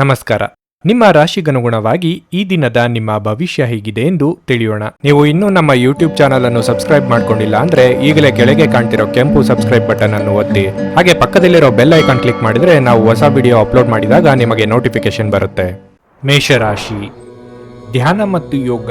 ನಮಸ್ಕಾರ. ನಿಮ್ಮ ರಾಶಿಗನುಗುಣವಾಗಿ ಈ ದಿನದ ನಿಮ್ಮ ಭವಿಷ್ಯ ಹೇಗಿದೆ ಎಂದು ತಿಳಿಯೋಣ. ನೀವು ಇನ್ನೂ ನಮ್ಮ ಯೂಟ್ಯೂಬ್ ಚಾನಲ್ ಅನ್ನು ಸಬ್ಸ್ಕ್ರೈಬ್ ಮಾಡ್ಕೊಂಡಿಲ್ಲ ಅಂದ್ರೆ ಈಗಲೇ ಕೆಳಗೆ ಕಾಣ್ತಿರೋ ಕೆಂಪು ಸಬ್ಸ್ಕ್ರೈಬ್ ಬಟನ್ ಅನ್ನು ಒತ್ತಿ, ಹಾಗೆ ಪಕ್ಕದಲ್ಲಿರೋ ಬೆಲ್ ಐಕಾನ್ ಕ್ಲಿಕ್ ಮಾಡಿದ್ರೆ ನಾವು ಹೊಸ ವಿಡಿಯೋ ಅಪ್ಲೋಡ್ ಮಾಡಿದಾಗ ನಿಮಗೆ ನೋಟಿಫಿಕೇಶನ್ ಬರುತ್ತೆ. ಮೇಷರಾಶಿ. ಧ್ಯಾನ ಮತ್ತು ಯೋಗ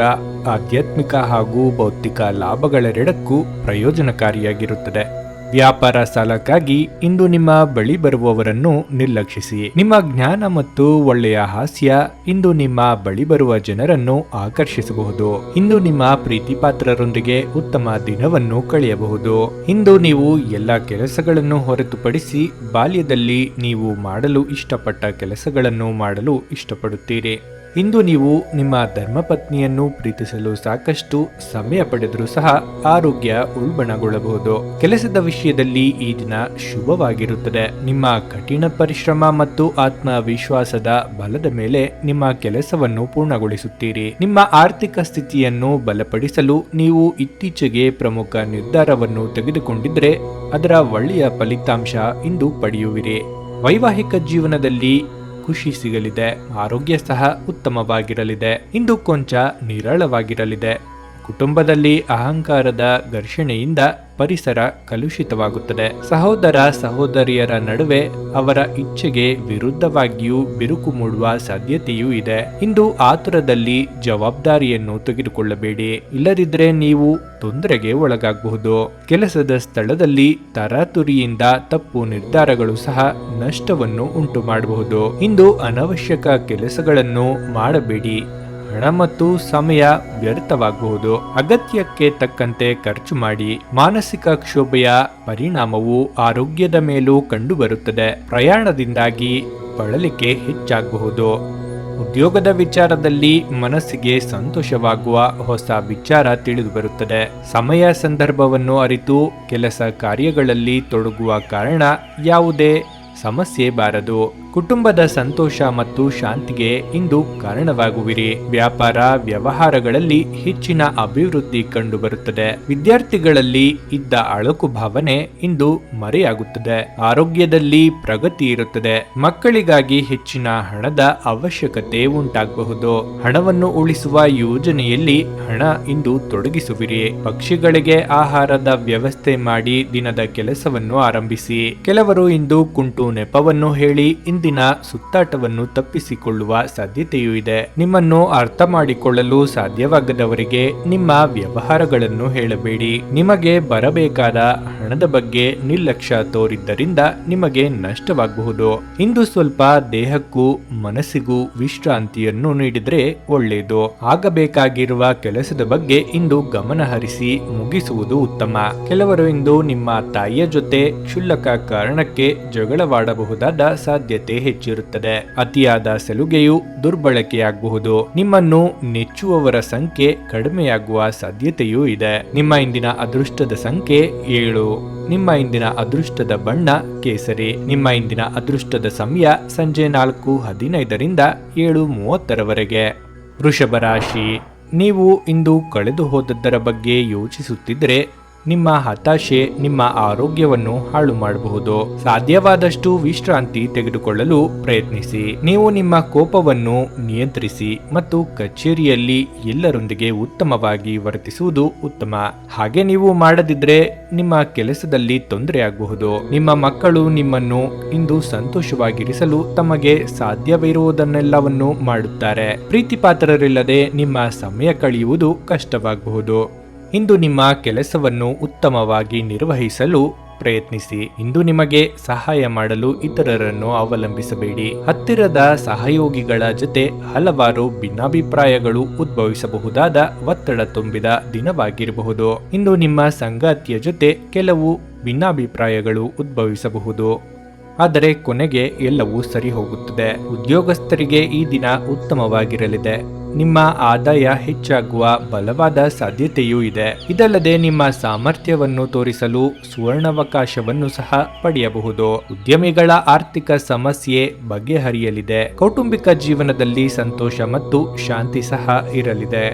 ಆಧ್ಯಾತ್ಮಿಕ ಹಾಗೂ ಭೌತಿಕ ಲಾಭಗಳೆರಡಕ್ಕೂ ಪ್ರಯೋಜನಕಾರಿಯಾಗಿರುತ್ತದೆ. ವ್ಯಾಪಾರ ಸಾಲಕ್ಕಾಗಿ ಇಂದು ನಿಮ್ಮ ಬಳಿ ಬರುವವರನ್ನು ನಿರ್ಲಕ್ಷಿಸಿ. ನಿಮ್ಮ ಜ್ಞಾನ ಮತ್ತು ಒಳ್ಳೆಯ ಹಾಸ್ಯ ಇಂದು ನಿಮ್ಮ ಬಳಿ ಬರುವ ಜನರನ್ನು ಆಕರ್ಷಿಸಬಹುದು. ಇಂದು ನಿಮ್ಮ ಪ್ರೀತಿಪಾತ್ರರೊಂದಿಗೆ ಉತ್ತಮ ದಿನವನ್ನು ಕಳೆಯಬಹುದು. ಇಂದು ನೀವು ಎಲ್ಲ ಕೆಲಸಗಳನ್ನು ಹೊರತುಪಡಿಸಿ ಬಾಲ್ಯದಲ್ಲಿ ನೀವು ಮಾಡಲು ಇಷ್ಟಪಟ್ಟ ಕೆಲಸಗಳನ್ನು ಮಾಡಲು ಇಷ್ಟಪಡುತ್ತೀರಿ. ಇಂದು ನೀವು ನಿಮ್ಮ ಧರ್ಮಪತ್ನಿಯನ್ನು ಪ್ರೀತಿಸಲು ಸಾಕಷ್ಟು ಸಮಯ ಪಡೆದರೂ ಸಹ ಆರೋಗ್ಯ ಉಲ್ಬಣಗೊಳ್ಳಬಹುದು. ಕೆಲಸದ ವಿಷಯದಲ್ಲಿ ಈ ದಿನ ಶುಭವಾಗಿರುತ್ತದೆ. ನಿಮ್ಮ ಕಠಿಣ ಪರಿಶ್ರಮ ಮತ್ತು ಆತ್ಮವಿಶ್ವಾಸದ ಬಲದ ಮೇಲೆ ನಿಮ್ಮ ಕೆಲಸವನ್ನು ಪೂರ್ಣಗೊಳಿಸುತ್ತೀರಿ. ನಿಮ್ಮ ಆರ್ಥಿಕ ಸ್ಥಿತಿಯನ್ನು ಬಲಪಡಿಸಲು ನೀವು ಇತ್ತೀಚೆಗೆ ಪ್ರಮುಖ ನಿರ್ಧಾರವನ್ನು ತೆಗೆದುಕೊಂಡಿದ್ದರೆ ಅದರ ಒಳ್ಳೆಯ ಫಲಿತಾಂಶ ಇಂದು ಪಡೆಯುವಿರಿ. ವೈವಾಹಿಕ ಜೀವನದಲ್ಲಿ ಖುಷಿ ಸಿಗಲಿದೆ. ಆರೋಗ್ಯ ಸಹ ಉತ್ತಮವಾಗಿರಲಿದೆ. ಇಂದು ಕೊಂಚ ನಿರಾಳವಾಗಿರಲಿದೆ. ಕುಟುಂಬದಲ್ಲಿ ಅಹಂಕಾರದ ಘರ್ಷಣೆಯಿಂದ ಪರಿಸರ ಕಲುಷಿತವಾಗುತ್ತದೆ. ಸಹೋದರ ಸಹೋದರಿಯರ ನಡುವೆ ಅವರ ಇಚ್ಛೆಗೆ ವಿರುದ್ಧವಾಗಿಯೂ ಬಿರುಕು ಮೂಡುವ ಸಾಧ್ಯತೆಯೂ ಇದೆ. ಇಂದು ಆತುರದಲ್ಲಿ ಜವಾಬ್ದಾರಿಯನ್ನು ತೆಗೆದುಕೊಳ್ಳಬೇಡಿ, ಇಲ್ಲದಿದ್ದರೆ ನೀವು ತೊಂದರೆಗೆ ಒಳಗಾಗಬಹುದು. ಕೆಲಸದ ಸ್ಥಳದಲ್ಲಿ ತರಾತುರಿಯಿಂದ ತಪ್ಪು ನಿರ್ಧಾರಗಳು ಸಹ ನಷ್ಟವನ್ನು ಉಂಟು ಮಾಡಬಹುದು. ಇಂದು ಅನವಶ್ಯಕ ಕೆಲಸಗಳನ್ನು ಮಾಡಬೇಡಿ. ಹಣ ಮತ್ತು ಸಮಯ ವ್ಯರ್ಥವಾಗಬಹುದು. ಅಗತ್ಯಕ್ಕೆ ತಕ್ಕಂತೆ ಖರ್ಚು ಮಾಡಿ. ಮಾನಸಿಕ ಕ್ಷೋಭೆಯ ಪರಿಣಾಮವು ಆರೋಗ್ಯದ ಮೇಲೂ ಕಂಡುಬರುತ್ತದೆ. ಪ್ರಯಾಣದಿಂದಾಗಿ ಬಳಲಿಕೆ ಹೆಚ್ಚಾಗಬಹುದು. ಉದ್ಯೋಗದ ವಿಚಾರದಲ್ಲಿ ಮನಸ್ಸಿಗೆ ಸಂತೋಷವಾಗುವ ಹೊಸ ವಿಚಾರ ತಿಳಿದು ಬರುತ್ತದೆ. ಸಮಯ ಸಂದರ್ಭವನ್ನು ಅರಿತು ಕೆಲಸ ಕಾರ್ಯಗಳಲ್ಲಿ ತೊಡಗುವ ಕಾರಣ ಯಾವುದೇ ಸಮಸ್ಯೆ ಬಾರದು. ಕುಟುಂಬದ ಸಂತೋಷ ಮತ್ತು ಶಾಂತಿಗೆ ಇಂದು ಕಾರಣವಾಗುವಿರಿ. ವ್ಯಾಪಾರ ವ್ಯವಹಾರಗಳಲ್ಲಿ ಹೆಚ್ಚಿನ ಅಭಿವೃದ್ಧಿ ಕಂಡುಬರುತ್ತದೆ. ವಿದ್ಯಾರ್ಥಿಗಳಲ್ಲಿ ಇದ್ದ ಅಳುಕು ಭಾವನೆ ಇಂದು ಮರೆಯಾಗುತ್ತದೆ. ಆರೋಗ್ಯದಲ್ಲಿ ಪ್ರಗತಿ ಇರುತ್ತದೆ. ಮಕ್ಕಳಿಗಾಗಿ ಹೆಚ್ಚಿನ ಹಣದ ಅವಶ್ಯಕತೆ ಉಂಟಾಗಬಹುದು. ಹಣವನ್ನು ಉಳಿಸುವ ಯೋಜನೆಯಲ್ಲಿ ಹಣ ಇಂದು ತೊಡಗಿಸುವಿರಿ. ಪಕ್ಷಿಗಳಿಗೆ ಆಹಾರದ ವ್ಯವಸ್ಥೆ ಮಾಡಿ ದಿನದ ಕೆಲಸವನ್ನು ಆರಂಭಿಸಿ. ಕೆಲವರು ಇಂದು ಕುಂಟು ನೆಪವನ್ನು ಹೇಳಿ ಇಂದಿನ ಸುತ್ತಾಟವನ್ನು ತಪ್ಪಿಸಿಕೊಳ್ಳುವ ಸಾಧ್ಯತೆಯೂ ಇದೆ. ನಿಮ್ಮನ್ನು ಅರ್ಥ ಮಾಡಿಕೊಳ್ಳಲು ಸಾಧ್ಯವಾಗದವರಿಗೆ ನಿಮ್ಮ ವ್ಯವಹಾರಗಳನ್ನು ಹೇಳಬೇಡಿ. ನಿಮಗೆ ಬರಬೇಕಾದ ಹಣದ ಬಗ್ಗೆ ನಿರ್ಲಕ್ಷ್ಯ ತೋರಿದ್ದರಿಂದ ನಿಮಗೆ ನಷ್ಟವಾಗಬಹುದು. ಇಂದು ಸ್ವಲ್ಪ ದೇಹಕ್ಕೂ ಮನಸ್ಸಿಗೂ ವಿಶ್ರಾಂತಿಯನ್ನು ನೀಡಿದರೆ ಒಳ್ಳೆಯದು. ಆಗಬೇಕಾಗಿರುವ ಕೆಲಸದ ಬಗ್ಗೆ ಇಂದು ಗಮನ ಹರಿಸಿ ಮುಗಿಸುವುದು ಉತ್ತಮ. ಕೆಲವರು ಇಂದು ನಿಮ್ಮ ತಾಯಿಯ ಜೊತೆ ಕ್ಷುಲ್ಲಕ ಕಾರಣಕ್ಕೆ ಜಗಳವಾಡಬಹುದಾದ ಸಾಧ್ಯತೆ ಹೆಚ್ಚಿರುತ್ತದೆ. ಅತಿಯಾದ ಸಲುಗೆಯು ದುರ್ಬಳಕೆಯಾಗಬಹುದು. ನಿಮ್ಮನ್ನು ನೆಚ್ಚುವವರ ಸಂಖ್ಯೆ ಕಡಿಮೆಯಾಗುವ ಸಾಧ್ಯತೆಯೂ ಇದೆ. ನಿಮ್ಮ ಇಂದಿನ ಅದೃಷ್ಟದ ಸಂಖ್ಯೆ 7. ನಿಮ್ಮ ಇಂದಿನ ಅದೃಷ್ಟದ ಬಣ್ಣ ಕೇಸರಿ. ನಿಮ್ಮ ಇಂದಿನ ಅದೃಷ್ಟದ ಸಮಯ ಸಂಜೆ 4:15ರಿಂದ 7:30ರವರೆಗೆ. ವೃಷಭ ರಾಶಿ. ನೀವು ಇಂದು ಕಳೆದು ಹೋದದ್ದರ ಬಗ್ಗೆ ಯೋಚಿಸುತ್ತಿದ್ದರೆ ನಿಮ್ಮ ಹತಾಶೆ ನಿಮ್ಮ ಆರೋಗ್ಯವನ್ನು ಹಾಳು ಮಾಡಬಹುದು. ಸಾಧ್ಯವಾದಷ್ಟು ವಿಶ್ರಾಂತಿ ತೆಗೆದುಕೊಳ್ಳಲು ಪ್ರಯತ್ನಿಸಿ. ನೀವು ನಿಮ್ಮ ಕೋಪವನ್ನು ನಿಯಂತ್ರಿಸಿ ಮತ್ತು ಕಚೇರಿಯಲ್ಲಿ ಎಲ್ಲರೊಂದಿಗೆ ಉತ್ತಮವಾಗಿ ವರ್ತಿಸುವುದು ಉತ್ತಮ. ಹಾಗೆ ನೀವು ಮಾಡದಿದ್ರೆ ನಿಮ್ಮ ಕೆಲಸದಲ್ಲಿ ತೊಂದರೆಯಾಗಬಹುದು. ನಿಮ್ಮ ಮಕ್ಕಳು ನಿಮ್ಮನ್ನು ಇಂದು ಸಂತೋಷವಾಗಿರಿಸಲು ತಮಗೆ ಸಾಧ್ಯವಿರುವುದನ್ನೆಲ್ಲವನ್ನು ಮಾಡುತ್ತಾರೆ. ಪ್ರೀತಿಪಾತ್ರರಿಲ್ಲದೆ ನಿಮ್ಮ ಸಮಯ ಕಳೆಯುವುದು ಕಷ್ಟವಾಗಬಹುದು. ಇಂದು ನಿಮ್ಮ ಕೆಲಸವನ್ನು ಉತ್ತಮವಾಗಿ ನಿರ್ವಹಿಸಲು ಪ್ರಯತ್ನಿಸಿ. ಇಂದು ನಿಮಗೆ ಸಹಾಯ ಮಾಡಲು ಇತರರನ್ನು ಅವಲಂಬಿಸಬೇಡಿ. ಹತ್ತಿರದ ಸಹಯೋಗಿಗಳ ಜೊತೆ ಹಲವಾರು ಭಿನ್ನಾಭಿಪ್ರಾಯಗಳು ಉದ್ಭವಿಸಬಹುದಾದ ಒತ್ತಡ ತುಂಬಿದ ದಿನವಾಗಿರಬಹುದು. ಇಂದು ನಿಮ್ಮ ಸಂಗಾತಿಯ ಜೊತೆ ಕೆಲವು ಭಿನ್ನಾಭಿಪ್ರಾಯಗಳು ಉದ್ಭವಿಸಬಹುದು, ಆದರೆ ಕೊನೆಗೆ ಎಲ್ಲವೂ ಸರಿ ಹೋಗುತ್ತದೆ. ಉದ್ಯೋಗಸ್ಥರಿಗೆ ಈ ದಿನ ಉತ್ತಮವಾಗಿರಲಿದೆ. ನಿಮ್ಮ ಆದಾಯ ಹೆಚ್ಚಾಗುವ ಬಲವಾದ ಸಾಧ್ಯತೆಯೂ ಇದೆ. ಇದಲ್ಲದೆ ನಿಮ್ಮ ಸಾಮರ್ಥ್ಯವನ್ನು ತೋರಿಸಲು ಸುವರ್ಣಾವಕಾಶವನ್ನು ಸಹ ಪಡೆಯಬಹುದು. ಉದ್ಯಮಿಗಳ ಆರ್ಥಿಕ ಸಮಸ್ಯೆ ಬಗೆಹರಿಯಲಿದೆ. ಕೌಟುಂಬಿಕ ಜೀವನದಲ್ಲಿ ಸಂತೋಷ ಮತ್ತು ಶಾಂತಿ ಸಹ ಇರಲಿದೆ.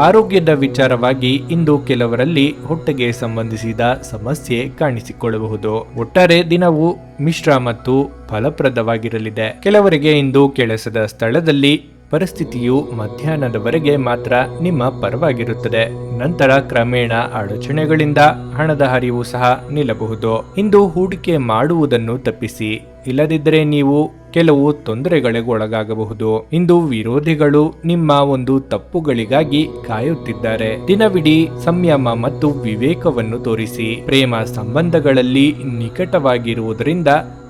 ಆರೋಗ್ಯದ ವಿಚಾರವಾಗಿ ಇಂದು ಕೆಲವರಲ್ಲಿ ಹೊಟ್ಟೆಗೆ ಸಂಬಂಧಿಸಿದ ಸಮಸ್ಯೆ ಕಾಣಿಸಿಕೊಳ್ಳಬಹುದು. ಒಟ್ಟಾರೆ ದಿನವು ಮಿಶ್ರ ಮತ್ತು ಫಲಪ್ರದವಾಗಿರಲಿದೆ. ಕೆಲವರಿಗೆ ಇಂದು ಕೆಲಸದ ಸ್ಥಳದಲ್ಲಿ ಪರಿಸ್ಥಿತಿಯು ಮಧ್ಯಾಹ್ನದವರೆಗೆ ಮಾತ್ರ ನಿಮ್ಮ ಪರವಾಗಿರುತ್ತದೆ. ನಂತರ ಕ್ರಮೇಣ ಅಡಚಣೆಗಳಿಂದ ಹಣದ ಹರಿವು ಸಹ ನಿಲ್ಲಬಹುದು. ಇಂದು ಹೂಡಿಕೆ ಮಾಡುವುದನ್ನು ತಪ್ಪಿಸಿ, ಇಲ್ಲದಿದ್ದರೆ ನೀವು ಕೆಲವು ತೊಂದರೆಗಳಿಗೆ ಒಳಗಾಗಬಹುದು. ಇಂದು ವಿರೋಧಿಗಳು ನಿಮ್ಮ ಒಂದು ತಪ್ಪುಗಳಿಗಾಗಿ ಕಾಯುತ್ತಿದ್ದಾರೆ. ದಿನವಿಡೀ ಸಂಯಮ ಮತ್ತು ವಿವೇಕವನ್ನು ತೋರಿಸಿ. ಪ್ರೇಮ ಸಂಬಂಧಗಳಲ್ಲಿ ನಿಕಟವಾಗಿರುವುದರಿಂದ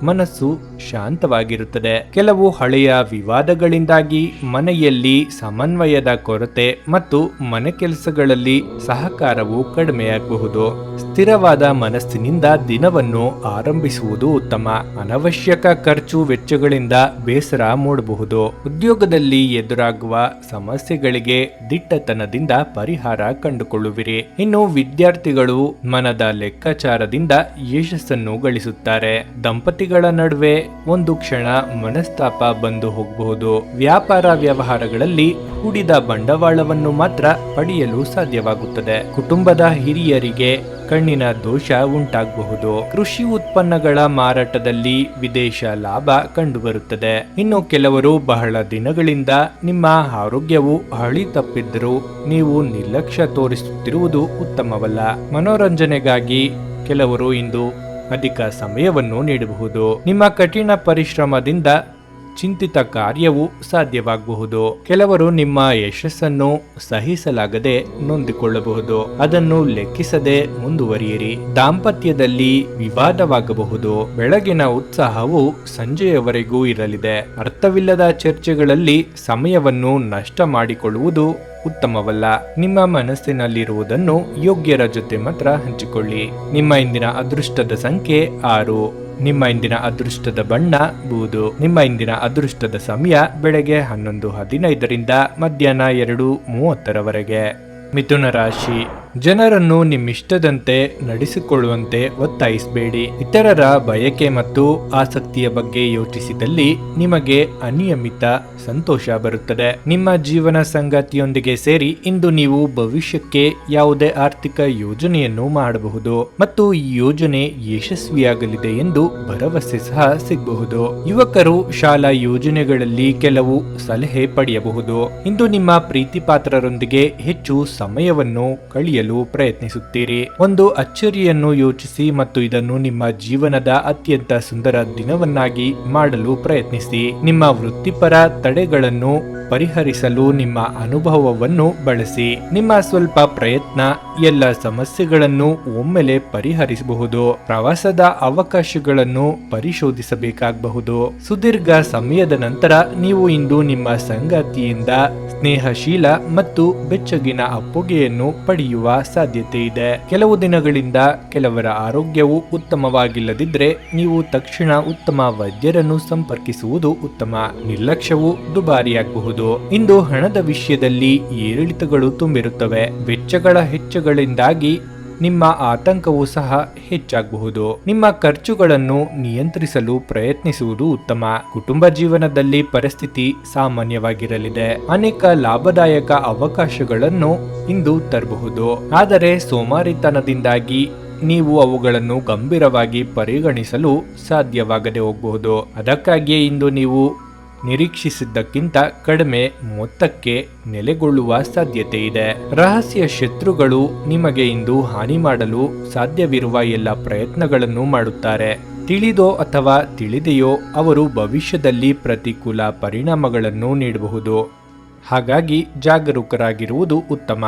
ಮನಸ್ಸು ಶಾಂತವಾಗಿರುತ್ತದೆ. ಕೆಲವು ಹಳೆಯ ವಿವಾದಗಳಿಂದಾಗಿ ಮನೆಯಲ್ಲಿ ಸಮನ್ವಯದ ಕೊರತೆ ಮತ್ತು ಮನೆ ಕೆಲಸಗಳಲ್ಲಿ ಸಹಕಾರವು ಕಡಿಮೆಯಾಗಬಹುದು. ಸ್ಥಿರವಾದ ಮನಸ್ಸಿನಿಂದ ದಿನವನ್ನು ಆರಂಭಿಸುವುದು ಉತ್ತಮ. ಅನವಶ್ಯಕ ಖರ್ಚು ವೆಚ್ಚಗಳಿಂದ ಬೇಸರ ಮೂಡಬಹುದು. ಉದ್ಯೋಗದಲ್ಲಿ ಎದುರಾಗುವ ಸಮಸ್ಯೆಗಳಿಗೆ ದಿಟ್ಟತನದಿಂದ ಪರಿಹಾರ ಕಂಡುಕೊಳ್ಳುವಿರಿ. ಇನ್ನು ವಿದ್ಯಾರ್ಥಿಗಳು ಮನದ ಲೆಕ್ಕಾಚಾರದಿಂದ ಯಶಸ್ಸನ್ನು ಗಳಿಸುತ್ತಾರೆ. ದಂಪತಿಗಳ ನಡುವೆ ಒಂದು ಕ್ಷಣ ಮನಸ್ತಾಪ ಬಂದು ಹೋಗಬಹುದು. ವ್ಯಾಪಾರ ವ್ಯವಹಾರಗಳಲ್ಲಿ ಹೂಡಿದ ಬಂಡವಾಳವನ್ನು ಮಾತ್ರ ಪಡೆಯಲು ಸಾಧ್ಯವಾಗುತ್ತದೆ. ಕುಟುಂಬದ ಹಿರಿಯರಿಗೆ ಕಣ್ಣಿನ ದೋಷ ಉಂಟಾಗಬಹುದು. ಕೃಷಿ ಉತ್ಪನ್ನಗಳ ಮಾರಾಟದಲ್ಲಿ ವಿದೇಶ ಲಾಭ ಕಂಡುಬರುತ್ತದೆ. ಇನ್ನು ಕೆಲವರು ಬಹಳ ದಿನಗಳಿಂದ ನಿಮ್ಮ ಆರೋಗ್ಯವು ಹಳಿ ತಪ್ಪಿದ್ದರೂ ನೀವು ನಿರ್ಲಕ್ಷ್ಯ ತೋರಿಸುತ್ತಿರುವುದು ಉತ್ತಮವಲ್ಲ. ಮನೋರಂಜನೆಗಾಗಿ ಕೆಲವರು ಇಂದು ಅಧಿಕ ಸಮಯವನ್ನು ನೀಡಬಹುದು. ನಿಮ್ಮ ಕಠಿಣ ಪರಿಶ್ರಮದಿಂದ ಚಿಂತಿತ ಕಾರ್ಯವು ಸಾಧ್ಯವಾಗಬಹುದು. ಕೆಲವರು ನಿಮ್ಮ ಯಶಸ್ಸನ್ನು ಸಹಿಸಲಾಗದೆ ನೊಂದಿಕೊಳ್ಳಬಹುದು. ಅದನ್ನು ಲೆಕ್ಕಿಸದೆ ಮುಂದುವರಿಯಿರಿ. ದಾಂಪತ್ಯದಲ್ಲಿ ವಿವಾದವಾಗಬಹುದು. ಬೆಳಗಿನ ಉತ್ಸಾಹವು ಸಂಜೆಯವರೆಗೂ ಇರಲಿದೆ. ಅರ್ಥವಿಲ್ಲದ ಚರ್ಚೆಗಳಲ್ಲಿ ಸಮಯವನ್ನು ನಷ್ಟ ಮಾಡಿಕೊಳ್ಳುವುದು ಉತ್ತಮವಲ್ಲ. ನಿಮ್ಮ ಮನಸ್ಸಿನಲ್ಲಿರುವುದನ್ನು ಯೋಗ್ಯರ ಜೊತೆ ಮಾತ್ರ ಹಂಚಿಕೊಳ್ಳಿ. ನಿಮ್ಮ ಇಂದಿನ ಅದೃಷ್ಟದ ಸಂಖ್ಯೆ 6. ನಿಮ್ಮ ಇಂದಿನ ಅದೃಷ್ಟದ ಬಣ್ಣ ಬೂದು. ನಿಮ್ಮ ಇಂದಿನ ಅದೃಷ್ಟದ ಸಮಯ ಬೆಳಗ್ಗೆ 11:15 ಮಧ್ಯಾಹ್ನ 2:30 ಮಿಥುನ ರಾಶಿ. ಜನರನ್ನು ನಿಮ್ಮಿಷ್ಟದಂತೆ ನಡೆಸಿಕೊಳ್ಳುವಂತೆ ಒತ್ತಾಯಿಸಬೇಡಿ. ಇತರರ ಬಯಕೆ ಮತ್ತು ಆಸಕ್ತಿಯ ಬಗ್ಗೆ ಯೋಚಿಸಿದಲ್ಲಿ ನಿಮಗೆ ಅನಿಯಮಿತ ಸಂತೋಷ ಬರುತ್ತದೆ. ನಿಮ್ಮ ಜೀವನ ಸಂಗಾತಿಯೊಂದಿಗೆ ಸೇರಿ ಇಂದು ನೀವು ಭವಿಷ್ಯಕ್ಕೆ ಯಾವುದೇ ಆರ್ಥಿಕ ಯೋಜನೆಯನ್ನು ಮಾಡಬಹುದು ಮತ್ತು ಈ ಯೋಜನೆ ಯಶಸ್ವಿಯಾಗಲಿದೆ ಎಂದು ಭರವಸೆ ಸಹ ಸಿಗಬಹುದು. ಯುವಕರು ಶಾಲಾ ಯೋಜನೆಗಳಲ್ಲಿ ಕೆಲವು ಸಲಹೆ ಪಡೆಯಬಹುದು. ಇಂದು ನಿಮ್ಮ ಪ್ರೀತಿ ಪಾತ್ರರೊಂದಿಗೆ ಹೆಚ್ಚು ಸಮಯವನ್ನು ಕಳೆಯಲು ಪ್ರಯತ್ನಿಸುತ್ತೀರಿ. ಒಂದು ಅಚ್ಚರಿಯನ್ನು ಯೋಚಿಸಿ ಮತ್ತು ಇದನ್ನು ನಿಮ್ಮ ಜೀವನದ ಅತ್ಯಂತ ಸುಂದರ ದಿನವನ್ನಾಗಿ ಮಾಡಲು ಪ್ರಯತ್ನಿಸಿ. ನಿಮ್ಮ ವೃತ್ತಿಪರ ತಡೆಗಳನ್ನು ಪರಿಹರಿಸಲು ನಿಮ್ಮ ಅನುಭವವನ್ನು ಬಳಸಿ. ನಿಮ್ಮ ಸ್ವಲ್ಪ ಪ್ರಯತ್ನ ಎಲ್ಲ ಸಮಸ್ಯೆಗಳನ್ನು ಒಮ್ಮೆಲೆ ಪರಿಹರಿಸಬಹುದು. ಪ್ರವಾಸದ ಅವಕಾಶಗಳನ್ನು ಪರಿಶೋಧಿಸಬೇಕಾಗಬಹುದು. ಸುದೀರ್ಘ ಸಮಯದ ನಂತರ ನೀವು ಇಂದು ನಿಮ್ಮ ಸಂಗಾತಿಯಿಂದ ಸ್ನೇಹಶೀಲ ಮತ್ತು ಬೆಚ್ಚಗಿನ ಅಪ್ಪುಗೆಯನ್ನು ಪಡೆಯುವ ಸಾಧ್ಯತೆ ಇದೆ. ಕೆಲವು ದಿನಗಳಿಂದ ಕೆಲವರ ಆರೋಗ್ಯವು ಉತ್ತಮವಾಗಿಲ್ಲದಿದ್ದರೆ ನೀವು ತಕ್ಷಣ ಉತ್ತಮ ವೈದ್ಯರನ್ನು ಸಂಪರ್ಕಿಸುವುದು ಉತ್ತಮ. ನಿರ್ಲಕ್ಷ್ಯವು ದುಬಾರಿಯಾಗಬಹುದು. ಇಂದು ಹಣದ ವಿಷಯದಲ್ಲಿ ಏರಿಳಿತಗಳು ತುಂಬಿರುತ್ತವೆ. ವೆಚ್ಚಗಳ ಹೆಚ್ಚುಗಳಿಂದಾಗಿ ನಿಮ್ಮ ಆತಂಕವೂ ಸಹ ಹೆಚ್ಚಾಗಬಹುದು. ನಿಮ್ಮ ಖರ್ಚುಗಳನ್ನು ನಿಯಂತ್ರಿಸಲು ಪ್ರಯತ್ನಿಸುವುದು ಉತ್ತಮ. ಕುಟುಂಬ ಜೀವನದಲ್ಲಿ ಪರಿಸ್ಥಿತಿ ಸಾಮಾನ್ಯವಾಗಿರಲಿದೆ. ಅನೇಕ ಲಾಭದಾಯಕ ಅವಕಾಶಗಳನ್ನು ಇಂದು ತರಬಹುದು. ಆದರೆ ಸೋಮಾರಿತನದಿಂದಾಗಿ ನೀವು ಅವುಗಳನ್ನು ಗಂಭೀರವಾಗಿ ಪರಿಗಣಿಸಲು ಸಾಧ್ಯವಾಗದೆ ಹೋಗಬಹುದು. ಅದಕ್ಕಾಗಿಯೇ ಇಂದು ನೀವು ನಿರೀಕ್ಷಿಸಿದ್ದಕ್ಕಿಂತ ಕಡಿಮೆ ಮೊತ್ತಕ್ಕೆ ನೆಲೆಗೊಳ್ಳುವ ಸಾಧ್ಯತೆ ಇದೆ. ರಹಸ್ಯ ಶತ್ರುಗಳು ನಿಮಗೆ ಇಂದು ಹಾನಿ ಮಾಡಲು ಸಾಧ್ಯವಿರುವ ಎಲ್ಲ ಪ್ರಯತ್ನಗಳನ್ನು ಮಾಡುತ್ತಾರೆ. ತಿಳಿದೋ ಅಥವಾ ತಿಳಿದೆಯೋ ಅವರು ಭವಿಷ್ಯದಲ್ಲಿ ಪ್ರತಿಕೂಲ ಪರಿಣಾಮಗಳನ್ನು ನೀಡಬಹುದು. ಹಾಗಾಗಿ ಜಾಗರೂಕರಾಗಿರುವುದು ಉತ್ತಮ.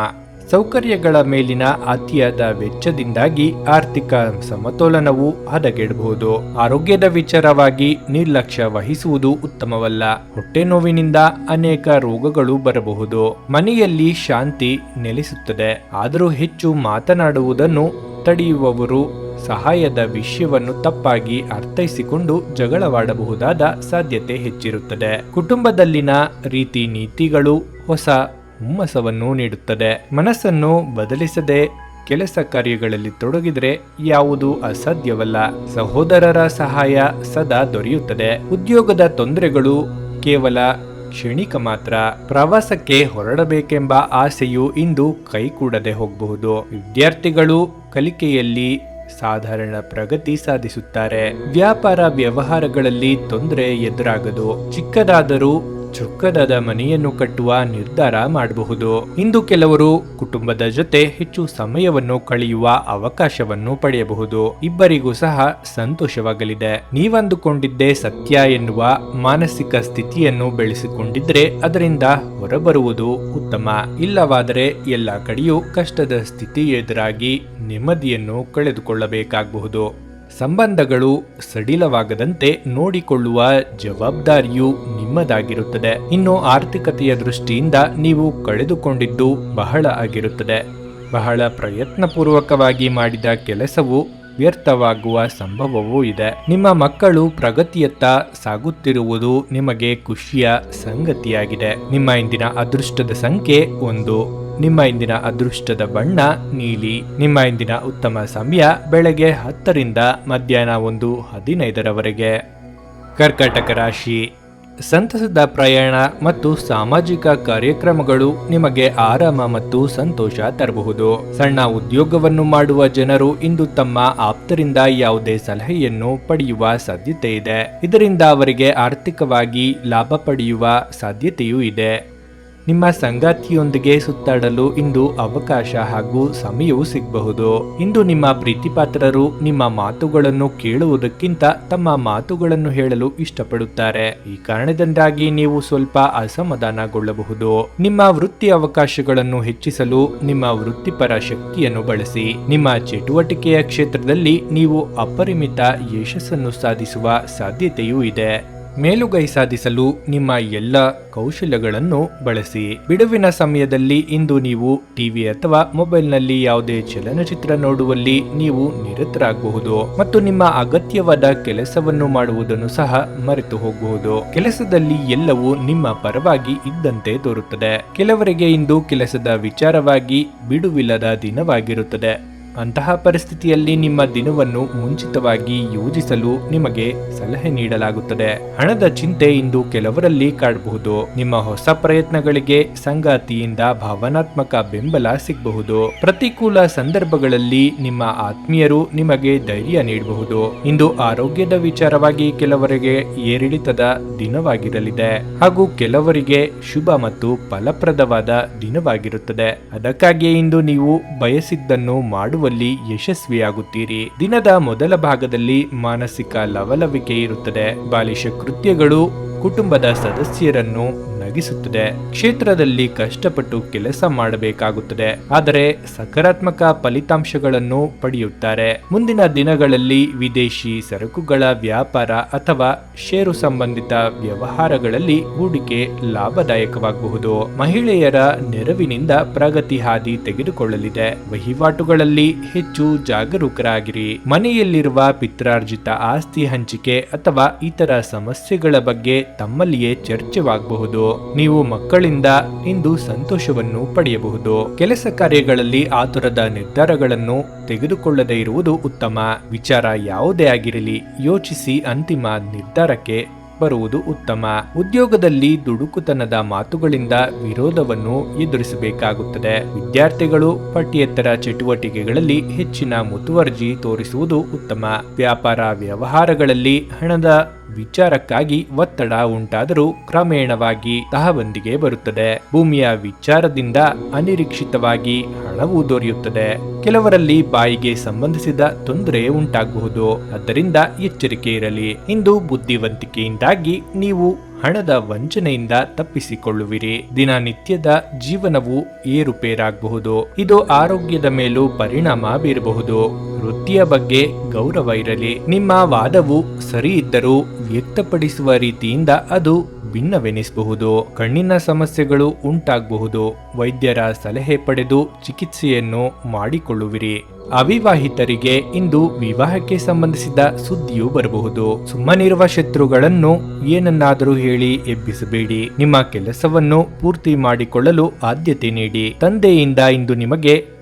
ಸೌಕರ್ಯಗಳ ಮೇಲಿನ ಅತಿಯಾದ ವೆಚ್ಚದಿಂದಾಗಿ ಆರ್ಥಿಕ ಸಮತೋಲನವು ಹದಗೆಡಬಹುದು. ಆರೋಗ್ಯದ ವಿಚಾರವಾಗಿ ನಿರ್ಲಕ್ಷ್ಯ ವಹಿಸುವುದು ಉತ್ತಮವಲ್ಲ. ಹೊಟ್ಟೆ ನೋವಿನಿಂದ ಅನೇಕ ರೋಗಗಳು ಬರಬಹುದು. ಮನೆಯಲ್ಲಿ ಶಾಂತಿ ನೆಲೆಸುತ್ತದೆ. ಆದರೂ ಹೆಚ್ಚು ಮಾತನಾಡುವುದನ್ನು ತಡೆಯುವವರು ಸಹಾಯದ ವಿಷಯವನ್ನು ತಪ್ಪಾಗಿ ಅರ್ಥೈಸಿಕೊಂಡು ಜಗಳವಾಡಬಹುದಾದ ಸಾಧ್ಯತೆ ಹೆಚ್ಚಿರುತ್ತದೆ. ಕುಟುಂಬದಲ್ಲಿನ ರೀತಿ ನೀತಿಗಳು ಹೊಸ ಹುಮ್ಮಸವನ್ನು ನೀಡುತ್ತದೆ. ಮನಸ್ಸನ್ನು ಬದಲಿಸದೆ ಕೆಲಸ ಕಾರ್ಯಗಳಲ್ಲಿ ತೊಡಗಿದರೆ ಯಾವುದೂ ಅಸಾಧ್ಯವಲ್ಲ. ಸಹೋದರರ ಸಹಾಯ ಸದಾ ದೊರೆಯುತ್ತದೆ. ಉದ್ಯೋಗದ ತೊಂದರೆಗಳು ಕೇವಲ ಕ್ಷಣಿಕ ಮಾತ್ರ. ಪ್ರವಾಸಕ್ಕೆ ಹೊರಡಬೇಕೆಂಬ ಆಸೆಯು ಇಂದು ಕೈಗೂಡದೆ ಹೋಗಬಹುದು. ವಿದ್ಯಾರ್ಥಿಗಳು ಕಲಿಕೆಯಲ್ಲಿ ಸಾಧಾರಣ ಪ್ರಗತಿ ಸಾಧಿಸುತ್ತಾರೆ. ವ್ಯಾಪಾರ ವ್ಯವಹಾರಗಳಲ್ಲಿ ತೊಂದರೆ ಎದುರಾಗದು. ಚಿಕ್ಕದಾದರೂ ಚೊಕ್ಕದಾದ ಮನೆಯನ್ನು ಕಟ್ಟುವ ನಿರ್ಧಾರ ಮಾಡಬಹುದು. ಇಂದು ಕೆಲವರು ಕುಟುಂಬದ ಜೊತೆ ಹೆಚ್ಚು ಸಮಯವನ್ನು ಕಳೆಯುವ ಅವಕಾಶವನ್ನು ಪಡೆಯಬಹುದು. ಇಬ್ಬರಿಗೂ ಸಹ ಸಂತೋಷವಾಗಲಿದೆ. ನೀವಂದುಕೊಂಡಿದ್ದೇ ಸತ್ಯ ಎನ್ನುವ ಮಾನಸಿಕ ಸ್ಥಿತಿಯನ್ನು ಬೆಳೆಸಿಕೊಂಡಿದ್ರೆ ಅದರಿಂದ ಹೊರಬರುವುದು ಉತ್ತಮ. ಇಲ್ಲವಾದರೆ ಎಲ್ಲ ಕಡೆಯೂ ಕಷ್ಟದ ಸ್ಥಿತಿ ಎದುರಾಗಿ ನೆಮ್ಮದಿಯನ್ನು ಕಳೆದುಕೊಳ್ಳಬೇಕಾಗಬಹುದು. ಸಂಬಂಧಗಳು ಸಡಿಲವಾಗದಂತೆ ನೋಡಿಕೊಳ್ಳುವ ಜವಾಬ್ದಾರಿಯು ನಿಮ್ಮದಾಗಿರುತ್ತದೆ. ಇನ್ನು ಆರ್ಥಿಕತೆಯ ದೃಷ್ಟಿಯಿಂದ ನೀವು ಕಳೆದುಕೊಂಡಿದ್ದು ಬಹಳ ಆಗಿರುತ್ತದೆ. ಬಹಳ ಪ್ರಯತ್ನಪೂರ್ವಕವಾಗಿ ಮಾಡಿದ ಕೆಲಸವು ವ್ಯರ್ಥವಾಗುವ ಸಂಭವವೂ ಇದೆ. ನಿಮ್ಮ ಮಕ್ಕಳು ಪ್ರಗತಿಯತ್ತ ಸಾಗುತ್ತಿರುವುದು ನಿಮಗೆ ಖುಷಿಯ ಸಂಗತಿಯಾಗಿದೆ. ನಿಮ್ಮ ಇಂದಿನ ಅದೃಷ್ಟದ ಸಂಖ್ಯೆ 1. ನಿಮ್ಮ ಇಂದಿನ ಅದೃಷ್ಟದ ಬಣ್ಣ ನೀಲಿ. ನಿಮ್ಮ ಇಂದಿನ ಉತ್ತಮ ಸಮಯ ಬೆಳಗ್ಗೆ 10 ರಿಂದ ಮಧ್ಯಾಹ್ನ 1:15 ಕರ್ಕಾಟಕ ರಾಶಿ. ಸಂತಸದ ಪ್ರಯಾಣ ಮತ್ತು ಸಾಮಾಜಿಕ ಕಾರ್ಯಕ್ರಮಗಳು ನಿಮಗೆ ಆರಾಮ ಮತ್ತು ಸಂತೋಷ ತರಬಹುದು. ಸಣ್ಣ ಉದ್ಯೋಗವನ್ನು ಮಾಡುವ ಜನರು ಇಂದು ತಮ್ಮ ಆಪ್ತರಿಂದ ಯಾವುದೇ ಸಲಹೆಯನ್ನು ಪಡೆಯುವ ಸಾಧ್ಯತೆ ಇದೆ. ಇದರಿಂದ ಅವರಿಗೆ ಆರ್ಥಿಕವಾಗಿ ಲಾಭ ಪಡೆಯುವ ಸಾಧ್ಯತೆಯೂ ಇದೆ. ನಿಮ್ಮ ಸಂಗಾತಿಯೊಂದಿಗೆ ಸುತ್ತಾಡಲು ಇಂದು ಅವಕಾಶ ಹಾಗೂ ಸಮಯವೂ ಸಿಗಬಹುದು. ಇಂದು ನಿಮ್ಮ ಪ್ರೀತಿಪಾತ್ರರು ನಿಮ್ಮ ಮಾತುಗಳನ್ನು ಕೇಳುವುದಕ್ಕಿಂತ ತಮ್ಮ ಮಾತುಗಳನ್ನು ಹೇಳಲು ಇಷ್ಟಪಡುತ್ತಾರೆ. ಈ ಕಾರಣದಿಂದಾಗಿ ನೀವು ಸ್ವಲ್ಪ ಅಸಮಾಧಾನಗೊಳ್ಳಬಹುದು. ನಿಮ್ಮ ವೃತ್ತಿ ಅವಕಾಶಗಳನ್ನು ಹೆಚ್ಚಿಸಲು ನಿಮ್ಮ ವೃತ್ತಿಪರ ಶಕ್ತಿಯನ್ನು ಬಳಸಿ. ನಿಮ್ಮ ಚಟುವಟಿಕೆಯ ಕ್ಷೇತ್ರದಲ್ಲಿ ನೀವು ಅಪರಿಮಿತ ಯಶಸ್ಸನ್ನು ಸಾಧಿಸುವ ಸಾಧ್ಯತೆಯೂ ಇದೆ. ಮೇಲುಗೈ ಸಾಧಿಸಲು ನಿಮ್ಮ ಎಲ್ಲ ಕೌಶಲ್ಯಗಳನ್ನು ಬಳಸಿ. ಬಿಡುವಿನ ಸಮಯದಲ್ಲಿ ಇಂದು ನೀವು ಟಿವಿ ಅಥವಾ ಮೊಬೈಲ್ನಲ್ಲಿ ಯಾವುದೇ ಚಲನಚಿತ್ರ ನೋಡುವಲ್ಲಿ ನೀವು ನಿರತರಾಗಬಹುದು ಮತ್ತು ನಿಮ್ಮ ಅಗತ್ಯವಾದ ಕೆಲಸವನ್ನು ಮಾಡುವುದನ್ನು ಸಹ ಮರೆತು ಹೋಗಬಹುದು. ಕೆಲಸದಲ್ಲಿ ಎಲ್ಲವೂ ನಿಮ್ಮ ಪರವಾಗಿ ಇದ್ದಂತೆ ತೋರುತ್ತದೆ. ಕೆಲವರಿಗೆ ಇಂದು ಕೆಲಸದ ವಿಚಾರವಾಗಿ ಬಿಡುವಿಲ್ಲದ ದಿನವಾಗಿರುತ್ತದೆ. ಅಂತಹ ಪರಿಸ್ಥಿತಿಯಲ್ಲಿ ನಿಮ್ಮ ದಿನವನ್ನು ಮುಂಚಿತವಾಗಿ ಯೋಜಿಸಲು ನಿಮಗೆ ಸಲಹೆ ನೀಡಲಾಗುತ್ತದೆ. ಹಣದ ಚಿಂತೆ ಇಂದು ಕೆಲವರಲ್ಲಿ ಕಾಡಬಹುದು. ನಿಮ್ಮ ಹೊಸ ಪ್ರಯತ್ನಗಳಿಗೆ ಸಂಗಾತಿಯಿಂದ ಭಾವನಾತ್ಮಕ ಬೆಂಬಲ ಸಿಗಬಹುದು. ಪ್ರತಿಕೂಲ ಸಂದರ್ಭಗಳಲ್ಲಿ ನಿಮ್ಮ ಆತ್ಮೀಯರು ನಿಮಗೆ ಧೈರ್ಯ ನೀಡಬಹುದು. ಇಂದು ಆರೋಗ್ಯದ ವಿಚಾರವಾಗಿ ಕೆಲವರಿಗೆ ಏರಿಳಿತದ ದಿನವಾಗಿರಲಿದೆ ಹಾಗೂ ಕೆಲವರಿಗೆ ಶುಭ ಮತ್ತು ಫಲಪ್ರದವಾದ ದಿನವಾಗಿರುತ್ತದೆ. ಅದಕ್ಕಾಗಿಯೇ ಇಂದು ನೀವು ಬಯಸಿದ್ದನ್ನು ಮಾಡುವ ಯಶಸ್ವಿಯಾಗುತ್ತೀರಿ. ದಿನದ ಮೊದಲ ಭಾಗದಲ್ಲಿ ಮಾನಸಿಕ ಲವಲವಿಕೆ ಇರುತ್ತದೆ. ಬಾಲಿಶ ಕೃತ್ಯಗಳು ಕುಟುಂಬದ ಸದಸ್ಯರನ್ನು ನಗಿಸುತ್ತದೆ. ಕ್ಷೇತ್ರದಲ್ಲಿ ಕಷ್ಟಪಟ್ಟು ಕೆಲಸ ಮಾಡಬೇಕಾಗುತ್ತದೆ, ಆದರೆ ಸಕಾರಾತ್ಮಕ ಫಲಿತಾಂಶಗಳನ್ನು ಪಡೆಯುತ್ತಾರೆ. ಮುಂದಿನ ದಿನಗಳಲ್ಲಿ ವಿದೇಶಿ ಸರಕುಗಳ ವ್ಯಾಪಾರ ಅಥವಾ ಷೇರು ಸಂಬಂಧಿತ ವ್ಯವಹಾರಗಳಲ್ಲಿ ಹೂಡಿಕೆ ಲಾಭದಾಯಕವಾಗಬಹುದು. ಮಹಿಳೆಯರ ನೆರವಿನಿಂದ ಪ್ರಗತಿ ಹಾದಿ ತೆಗೆದುಕೊಳ್ಳಲಿದೆ. ವಹಿವಾಟುಗಳಲ್ಲಿ ಹೆಚ್ಚು ಜಾಗರೂಕರಾಗಿರಿ. ಮನೆಯಲ್ಲಿರುವ ಪಿತ್ರಾರ್ಜಿತ ಆಸ್ತಿ ಹಂಚಿಕೆ ಅಥವಾ ಇತರ ಸಮಸ್ಯೆಗಳ ಬಗ್ಗೆ ತಮ್ಮಲ್ಲಿಯೇ ಚರ್ಚೆವಾಗಬಹುದು. ನೀವು ಮಕ್ಕಳಿಂದ ಇಂದು ಸಂತೋಷವನ್ನು ಪಡೆಯಬಹುದು. ಕೆಲಸ ಕಾರ್ಯಗಳಲ್ಲಿ ಆತುರದ ನಿರ್ಧಾರಗಳನ್ನು ತೆಗೆದುಕೊಳ್ಳದೇ ಇರುವುದು ಉತ್ತಮ. ವಿಚಾರ ಯಾವುದೇ ಆಗಿರಲಿ ಯೋಚಿಸಿ ಅಂತಿಮ ನಿರ್ಧಾರಕ್ಕೆ ಬರುವುದು ಉತ್ತಮ. ಉದ್ಯೋಗದಲ್ಲಿ ದುಡುಕುತನದ ಮಾತುಗಳಿಂದ ವಿರೋಧವನ್ನು ಎದುರಿಸಬೇಕಾಗುತ್ತದೆ. ವಿದ್ಯಾರ್ಥಿಗಳು ಪಠ್ಯೇತರ ಚಟುವಟಿಕೆಗಳಲ್ಲಿ ಹೆಚ್ಚಿನ ಮುತುವರ್ಜಿ ತೋರಿಸುವುದು ಉತ್ತಮ. ವ್ಯಾಪಾರ ವ್ಯವಹಾರಗಳಲ್ಲಿ ಹಣದ ವಿಚಾರಕ್ಕಾಗಿ ಒತ್ತಡ ಉಂಟಾದರೂ ಕ್ರಮೇಣವಾಗಿ ತಹಬಂದಿಗೆ ಬರುತ್ತದೆ. ಭೂಮಿಯ ವಿಚಾರದಿಂದ ಅನಿರೀಕ್ಷಿತವಾಗಿ ಹಣವು ದೊರೆಯುತ್ತದೆ. ಕೆಲವರಲ್ಲಿ ಬಾಯಿಗೆ ಸಂಬಂಧಿಸಿದ ತೊಂದರೆ ಉಂಟಾಗಬಹುದು. ಆದ್ದರಿಂದ ಎಚ್ಚರಿಕೆ ಇರಲಿ. ಇಂದು ಬುದ್ಧಿವಂತಿಕೆಯಿಂದಾಗಿ ನೀವು ಹಣದ ವಂಚನೆಯಿಂದ ತಪ್ಪಿಸಿಕೊಳ್ಳುವಿರಿ. ದಿನನಿತ್ಯದ ಜೀವನವು ಏರುಪೇರಾಗಬಹುದು. ಇದು ಆರೋಗ್ಯದ ಮೇಲೂ ಪರಿಣಾಮ ಬೀರಬಹುದು. ವೃತ್ತಿಯ ಬಗ್ಗೆ ಗೌರವ ಇರಲಿ. ನಿಮ್ಮ ವಾದವು ಸರಿ ಇದ್ದರೂ ವ್ಯಕ್ತಪಡಿಸುವ ರೀತಿಯಿಂದ ಅದು ಭಿನ್ನವೆನಿಸಬಹುದು. ಕಣ್ಣಿನ ಸಮಸ್ಯೆಗಳು ಉಂಟಾಗಬಹುದು. ವೈದ್ಯರ ಸಲಹೆ ಪಡೆದು ಚಿಕಿತ್ಸೆಯನ್ನು ಮಾಡಿಕೊಳ್ಳುವಿರಿ. ಅವಿವಾಹಿತರಿಗೆ ಇಂದು ವಿವಾಹಕ್ಕೆ ಸಂಬಂಧಿಸಿದ ಸುದ್ದಿಯು ಬರಬಹುದು. ಸುಮ್ಮನಿರುವ ಶತ್ರುಗಳನ್ನು ಏನನ್ನಾದರೂ ಹೇಳಿ ಎಬ್ಬಿಸಬೇಡಿ. ನಿಮ್ಮ ಕೆಲಸವನ್ನು ಪೂರ್ತಿ ಮಾಡಿಕೊಳ್ಳಲು ಆದ್ಯತೆ ನೀಡಿ. ತಂದೆಯಿಂದ ಇಂದು ನಿಮಗೆ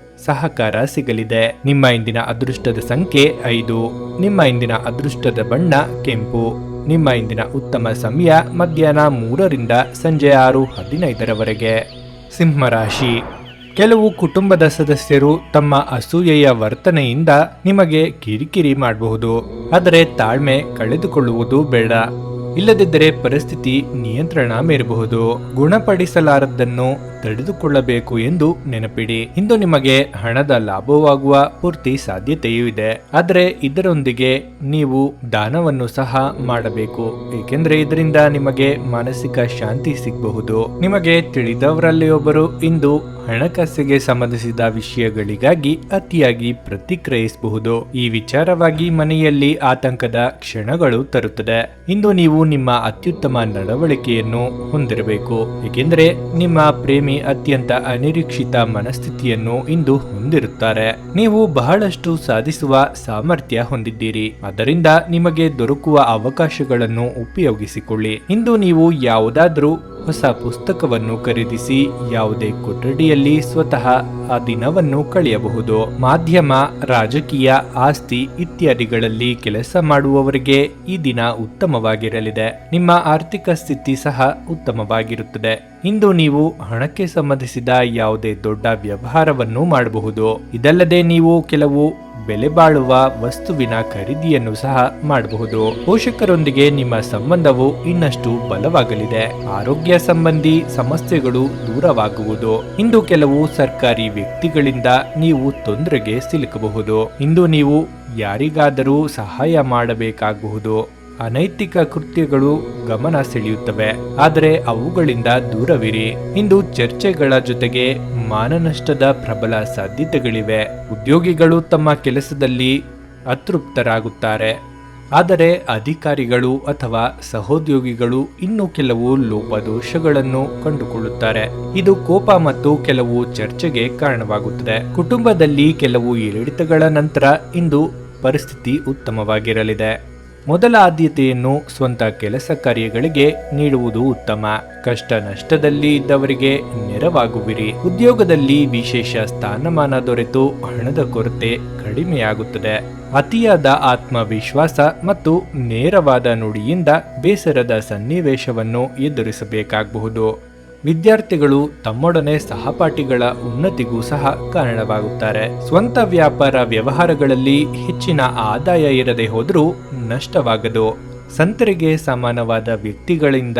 ಸಹಕಾರ ಸಿಗಲಿದೆ. ನಿಮ್ಮ ಇಂದಿನ ಅದೃಷ್ಟದ ಸಂಖ್ಯೆ 5. ನಿಮ್ಮ ಇಂದಿನ ಅದೃಷ್ಟದ ಬಣ್ಣ ಕೆಂಪು. ನಿಮ್ಮ ಇಂದಿನ ಉತ್ತಮ ಸಮಯ ಮಧ್ಯಾಹ್ನ 3ರಿಂದ ಸಂಜೆ 6:15ರವರೆಗೆ. ಸಿಂಹರಾಶಿ, ಕೆಲವು ಕುಟುಂಬದ ಸದಸ್ಯರು ತಮ್ಮ ಅಸೂಯೆಯ ವರ್ತನೆಯಿಂದ ನಿಮಗೆ ಕಿರಿಕಿರಿ ಮಾಡಬಹುದು. ಆದರೆ ತಾಳ್ಮೆ ಕಳೆದುಕೊಳ್ಳುವುದು ಬೇಡ. ಇಲ್ಲದಿದ್ದರೆ ಪರಿಸ್ಥಿತಿ ನಿಯಂತ್ರಣ ಮೀರಬಹುದು. ಗುಣಪಡಿಸಲಾರದ್ದನ್ನು ತಡೆದುಕೊಳ್ಳಬೇಕು ಎಂದು ನೆನಪಿಡಿ. ಇಂದು ನಿಮಗೆ ಹಣದ ಲಾಭವಾಗುವ ಪೂರ್ತಿ ಸಾಧ್ಯತೆಯೂ ಇದೆ. ಆದರೆ ಇದರೊಂದಿಗೆ ನೀವು ದಾನವನ್ನು ಸಹ ಮಾಡಬೇಕು, ಏಕೆಂದರೆ ಇದರಿಂದ ನಿಮಗೆ ಮಾನಸಿಕ ಶಾಂತಿ ಸಿಗಬಹುದು. ನಿಮಗೆ ತಿಳಿದವರಲ್ಲಿ ಒಬ್ಬರು ಇಂದು ಹಣಕಾಸಿಗೆ ಸಂಬಂಧಿಸಿದ ವಿಷಯಗಳಿಗಾಗಿ ಅತಿಯಾಗಿ ಪ್ರತಿಕ್ರಿಯಿಸಬಹುದು. ಈ ವಿಚಾರವಾಗಿ ಮನೆಯಲ್ಲಿ ಆತಂಕದ ಕ್ಷಣಗಳು ತರುತ್ತದೆ. ಇಂದು ನೀವು ನಿಮ್ಮ ಅತ್ಯುತ್ತಮ ನಡವಳಿಕೆಯನ್ನು ಹೊಂದಿರಬೇಕು, ಏಕೆಂದರೆ ನಿಮ್ಮ ಪ್ರೇಮಿ ಅತ್ಯಂತ ಅನಿರೀಕ್ಷಿತ ಮನಸ್ಥಿತಿಯನ್ನು ಇಂದು ಹೊಂದಿರುತ್ತಾರೆ. ನೀವು ಬಹಳಷ್ಟು ಸಾಧಿಸುವ ಸಾಮರ್ಥ್ಯ ಹೊಂದಿದ್ದೀರಿ, ಆದ್ದರಿಂದ ನಿಮಗೆ ದೊರಕುವ ಅವಕಾಶಗಳನ್ನು ಉಪಯೋಗಿಸಿಕೊಳ್ಳಿ. ಇಂದು ನೀವು ಯಾವುದಾದರೂ ಹೊಸ ಪುಸ್ತಕವನ್ನು ಖರೀದಿಸಿ ಯಾವುದೇ ಕೊಠಡಿಯಲ್ಲಿ ಸ್ವತಃ ಆ ದಿನವನ್ನು ಕಳೆಯಬಹುದು. ಮಾಧ್ಯಮ, ರಾಜಕೀಯ, ಆಸ್ತಿ ಇತ್ಯಾದಿಗಳಲ್ಲಿ ಕೆಲಸ ಮಾಡುವವರಿಗೆ ಈ ದಿನ ಉತ್ತಮವಾಗಿರಲಿದೆ. ನಿಮ್ಮ ಆರ್ಥಿಕ ಸ್ಥಿತಿ ಸಹ ಉತ್ತಮವಾಗಿರುತ್ತದೆ. ಇಂದು ನೀವು ಹಣಕ್ಕೆ ಸಂಬಂಧಿಸಿದ ಯಾವುದೇ ದೊಡ್ಡ ವ್ಯವಹಾರವನ್ನು ಮಾಡಬಹುದು. ಇದಲ್ಲದೆ ನೀವು ಕೆಲವು ಬೆಲೆ ಬಾಳುವ ವಸ್ತುವಿನ ಖರೀದಿಯನ್ನು ಸಹ ಮಾಡಬಹುದು. ಪೋಷಕರೊಂದಿಗೆ ನಿಮ್ಮ ಸಂಬಂಧವು ಇನ್ನಷ್ಟು ಬಲವಾಗಲಿದೆ. ಆರೋಗ್ಯ ಸಂಬಂಧಿ ಸಮಸ್ಯೆಗಳು ದೂರವಾಗುವುದು. ಇಂದು ಕೆಲವು ಸರ್ಕಾರಿ ವ್ಯಕ್ತಿಗಳಿಂದ ನೀವು ತೊಂದರೆಗೆ ಸಿಲುಕಬಹುದು. ಇಂದು ನೀವು ಯಾರಿಗಾದರೂ ಸಹಾಯ ಮಾಡಬೇಕಾಗಬಹುದು. ಅನೈತಿಕ ಕೃತ್ಯಗಳು ಗಮನ ಸೆಳೆಯುತ್ತವೆ, ಆದರೆ ಅವುಗಳಿಂದ ದೂರವಿರಿ. ಇಂದು ಚರ್ಚೆಗಳ ಜೊತೆಗೆ ಮಾನನಷ್ಟದ ಪ್ರಬಲ ಸಾಧ್ಯತೆಗಳಿವೆ. ಉದ್ಯೋಗಿಗಳು ತಮ್ಮ ಕೆಲಸದಲ್ಲಿ ಅತೃಪ್ತರಾಗುತ್ತಾರೆ, ಆದರೆ ಅಧಿಕಾರಿಗಳು ಅಥವಾ ಸಹೋದ್ಯೋಗಿಗಳು ಇನ್ನೂ ಕೆಲವು ಲೋಪದೋಷಗಳನ್ನು ಕಂಡುಕೊಳ್ಳುತ್ತಾರೆ. ಇದು ಕೋಪ ಮತ್ತು ಕೆಲವು ಚರ್ಚೆಗೆ ಕಾರಣವಾಗುತ್ತದೆ. ಕುಟುಂಬದಲ್ಲಿ ಕೆಲವು ಏರಿಳಿತಗಳ ನಂತರ ಇಂದು ಪರಿಸ್ಥಿತಿ ಉತ್ತಮವಾಗಿರಲಿದೆ. ಮೊದಲ ಆದ್ಯತೆಯನ್ನು ಸ್ವಂತ ಕೆಲಸ ಕಾರ್ಯಗಳಿಗೆ ನೀಡುವುದು ಉತ್ತಮ. ಕಷ್ಟ ನಷ್ಟದಲ್ಲಿ ಇದ್ದವರಿಗೆ ನೆರವಾಗುವಿರಿ. ಉದ್ಯೋಗದಲ್ಲಿ ವಿಶೇಷ ಸ್ಥಾನಮಾನ ದೊರೆತು ಹಣದ ಕೊರತೆ ಕಡಿಮೆಯಾಗುತ್ತದೆ. ಅತಿಯಾದ ಆತ್ಮವಿಶ್ವಾಸ ಮತ್ತು ನೇರವಾದ ನುಡಿಯಿಂದ ಬೇಸರದ ಸನ್ನಿವೇಶವನ್ನು ಎದುರಿಸಬೇಕಾಗಬಹುದು. ವಿದ್ಯಾರ್ಥಿಗಳು ತಮ್ಮೊಡನೆ ಸಹಪಾಠಿಗಳ ಉನ್ನತಿಗೂ ಸಹ ಕಾರಣವಾಗುತ್ತಾರೆ. ಸ್ವಂತ ವ್ಯಾಪಾರ ವ್ಯವಹಾರಗಳಲ್ಲಿ ಹೆಚ್ಚಿನ ಆದಾಯ ಇರದೆ ಹೋದರೂ ನಷ್ಟವಾಗದು. ಸಂತರಿಗೆ ಸಮಾನವಾದ ವ್ಯಕ್ತಿಗಳಿಂದ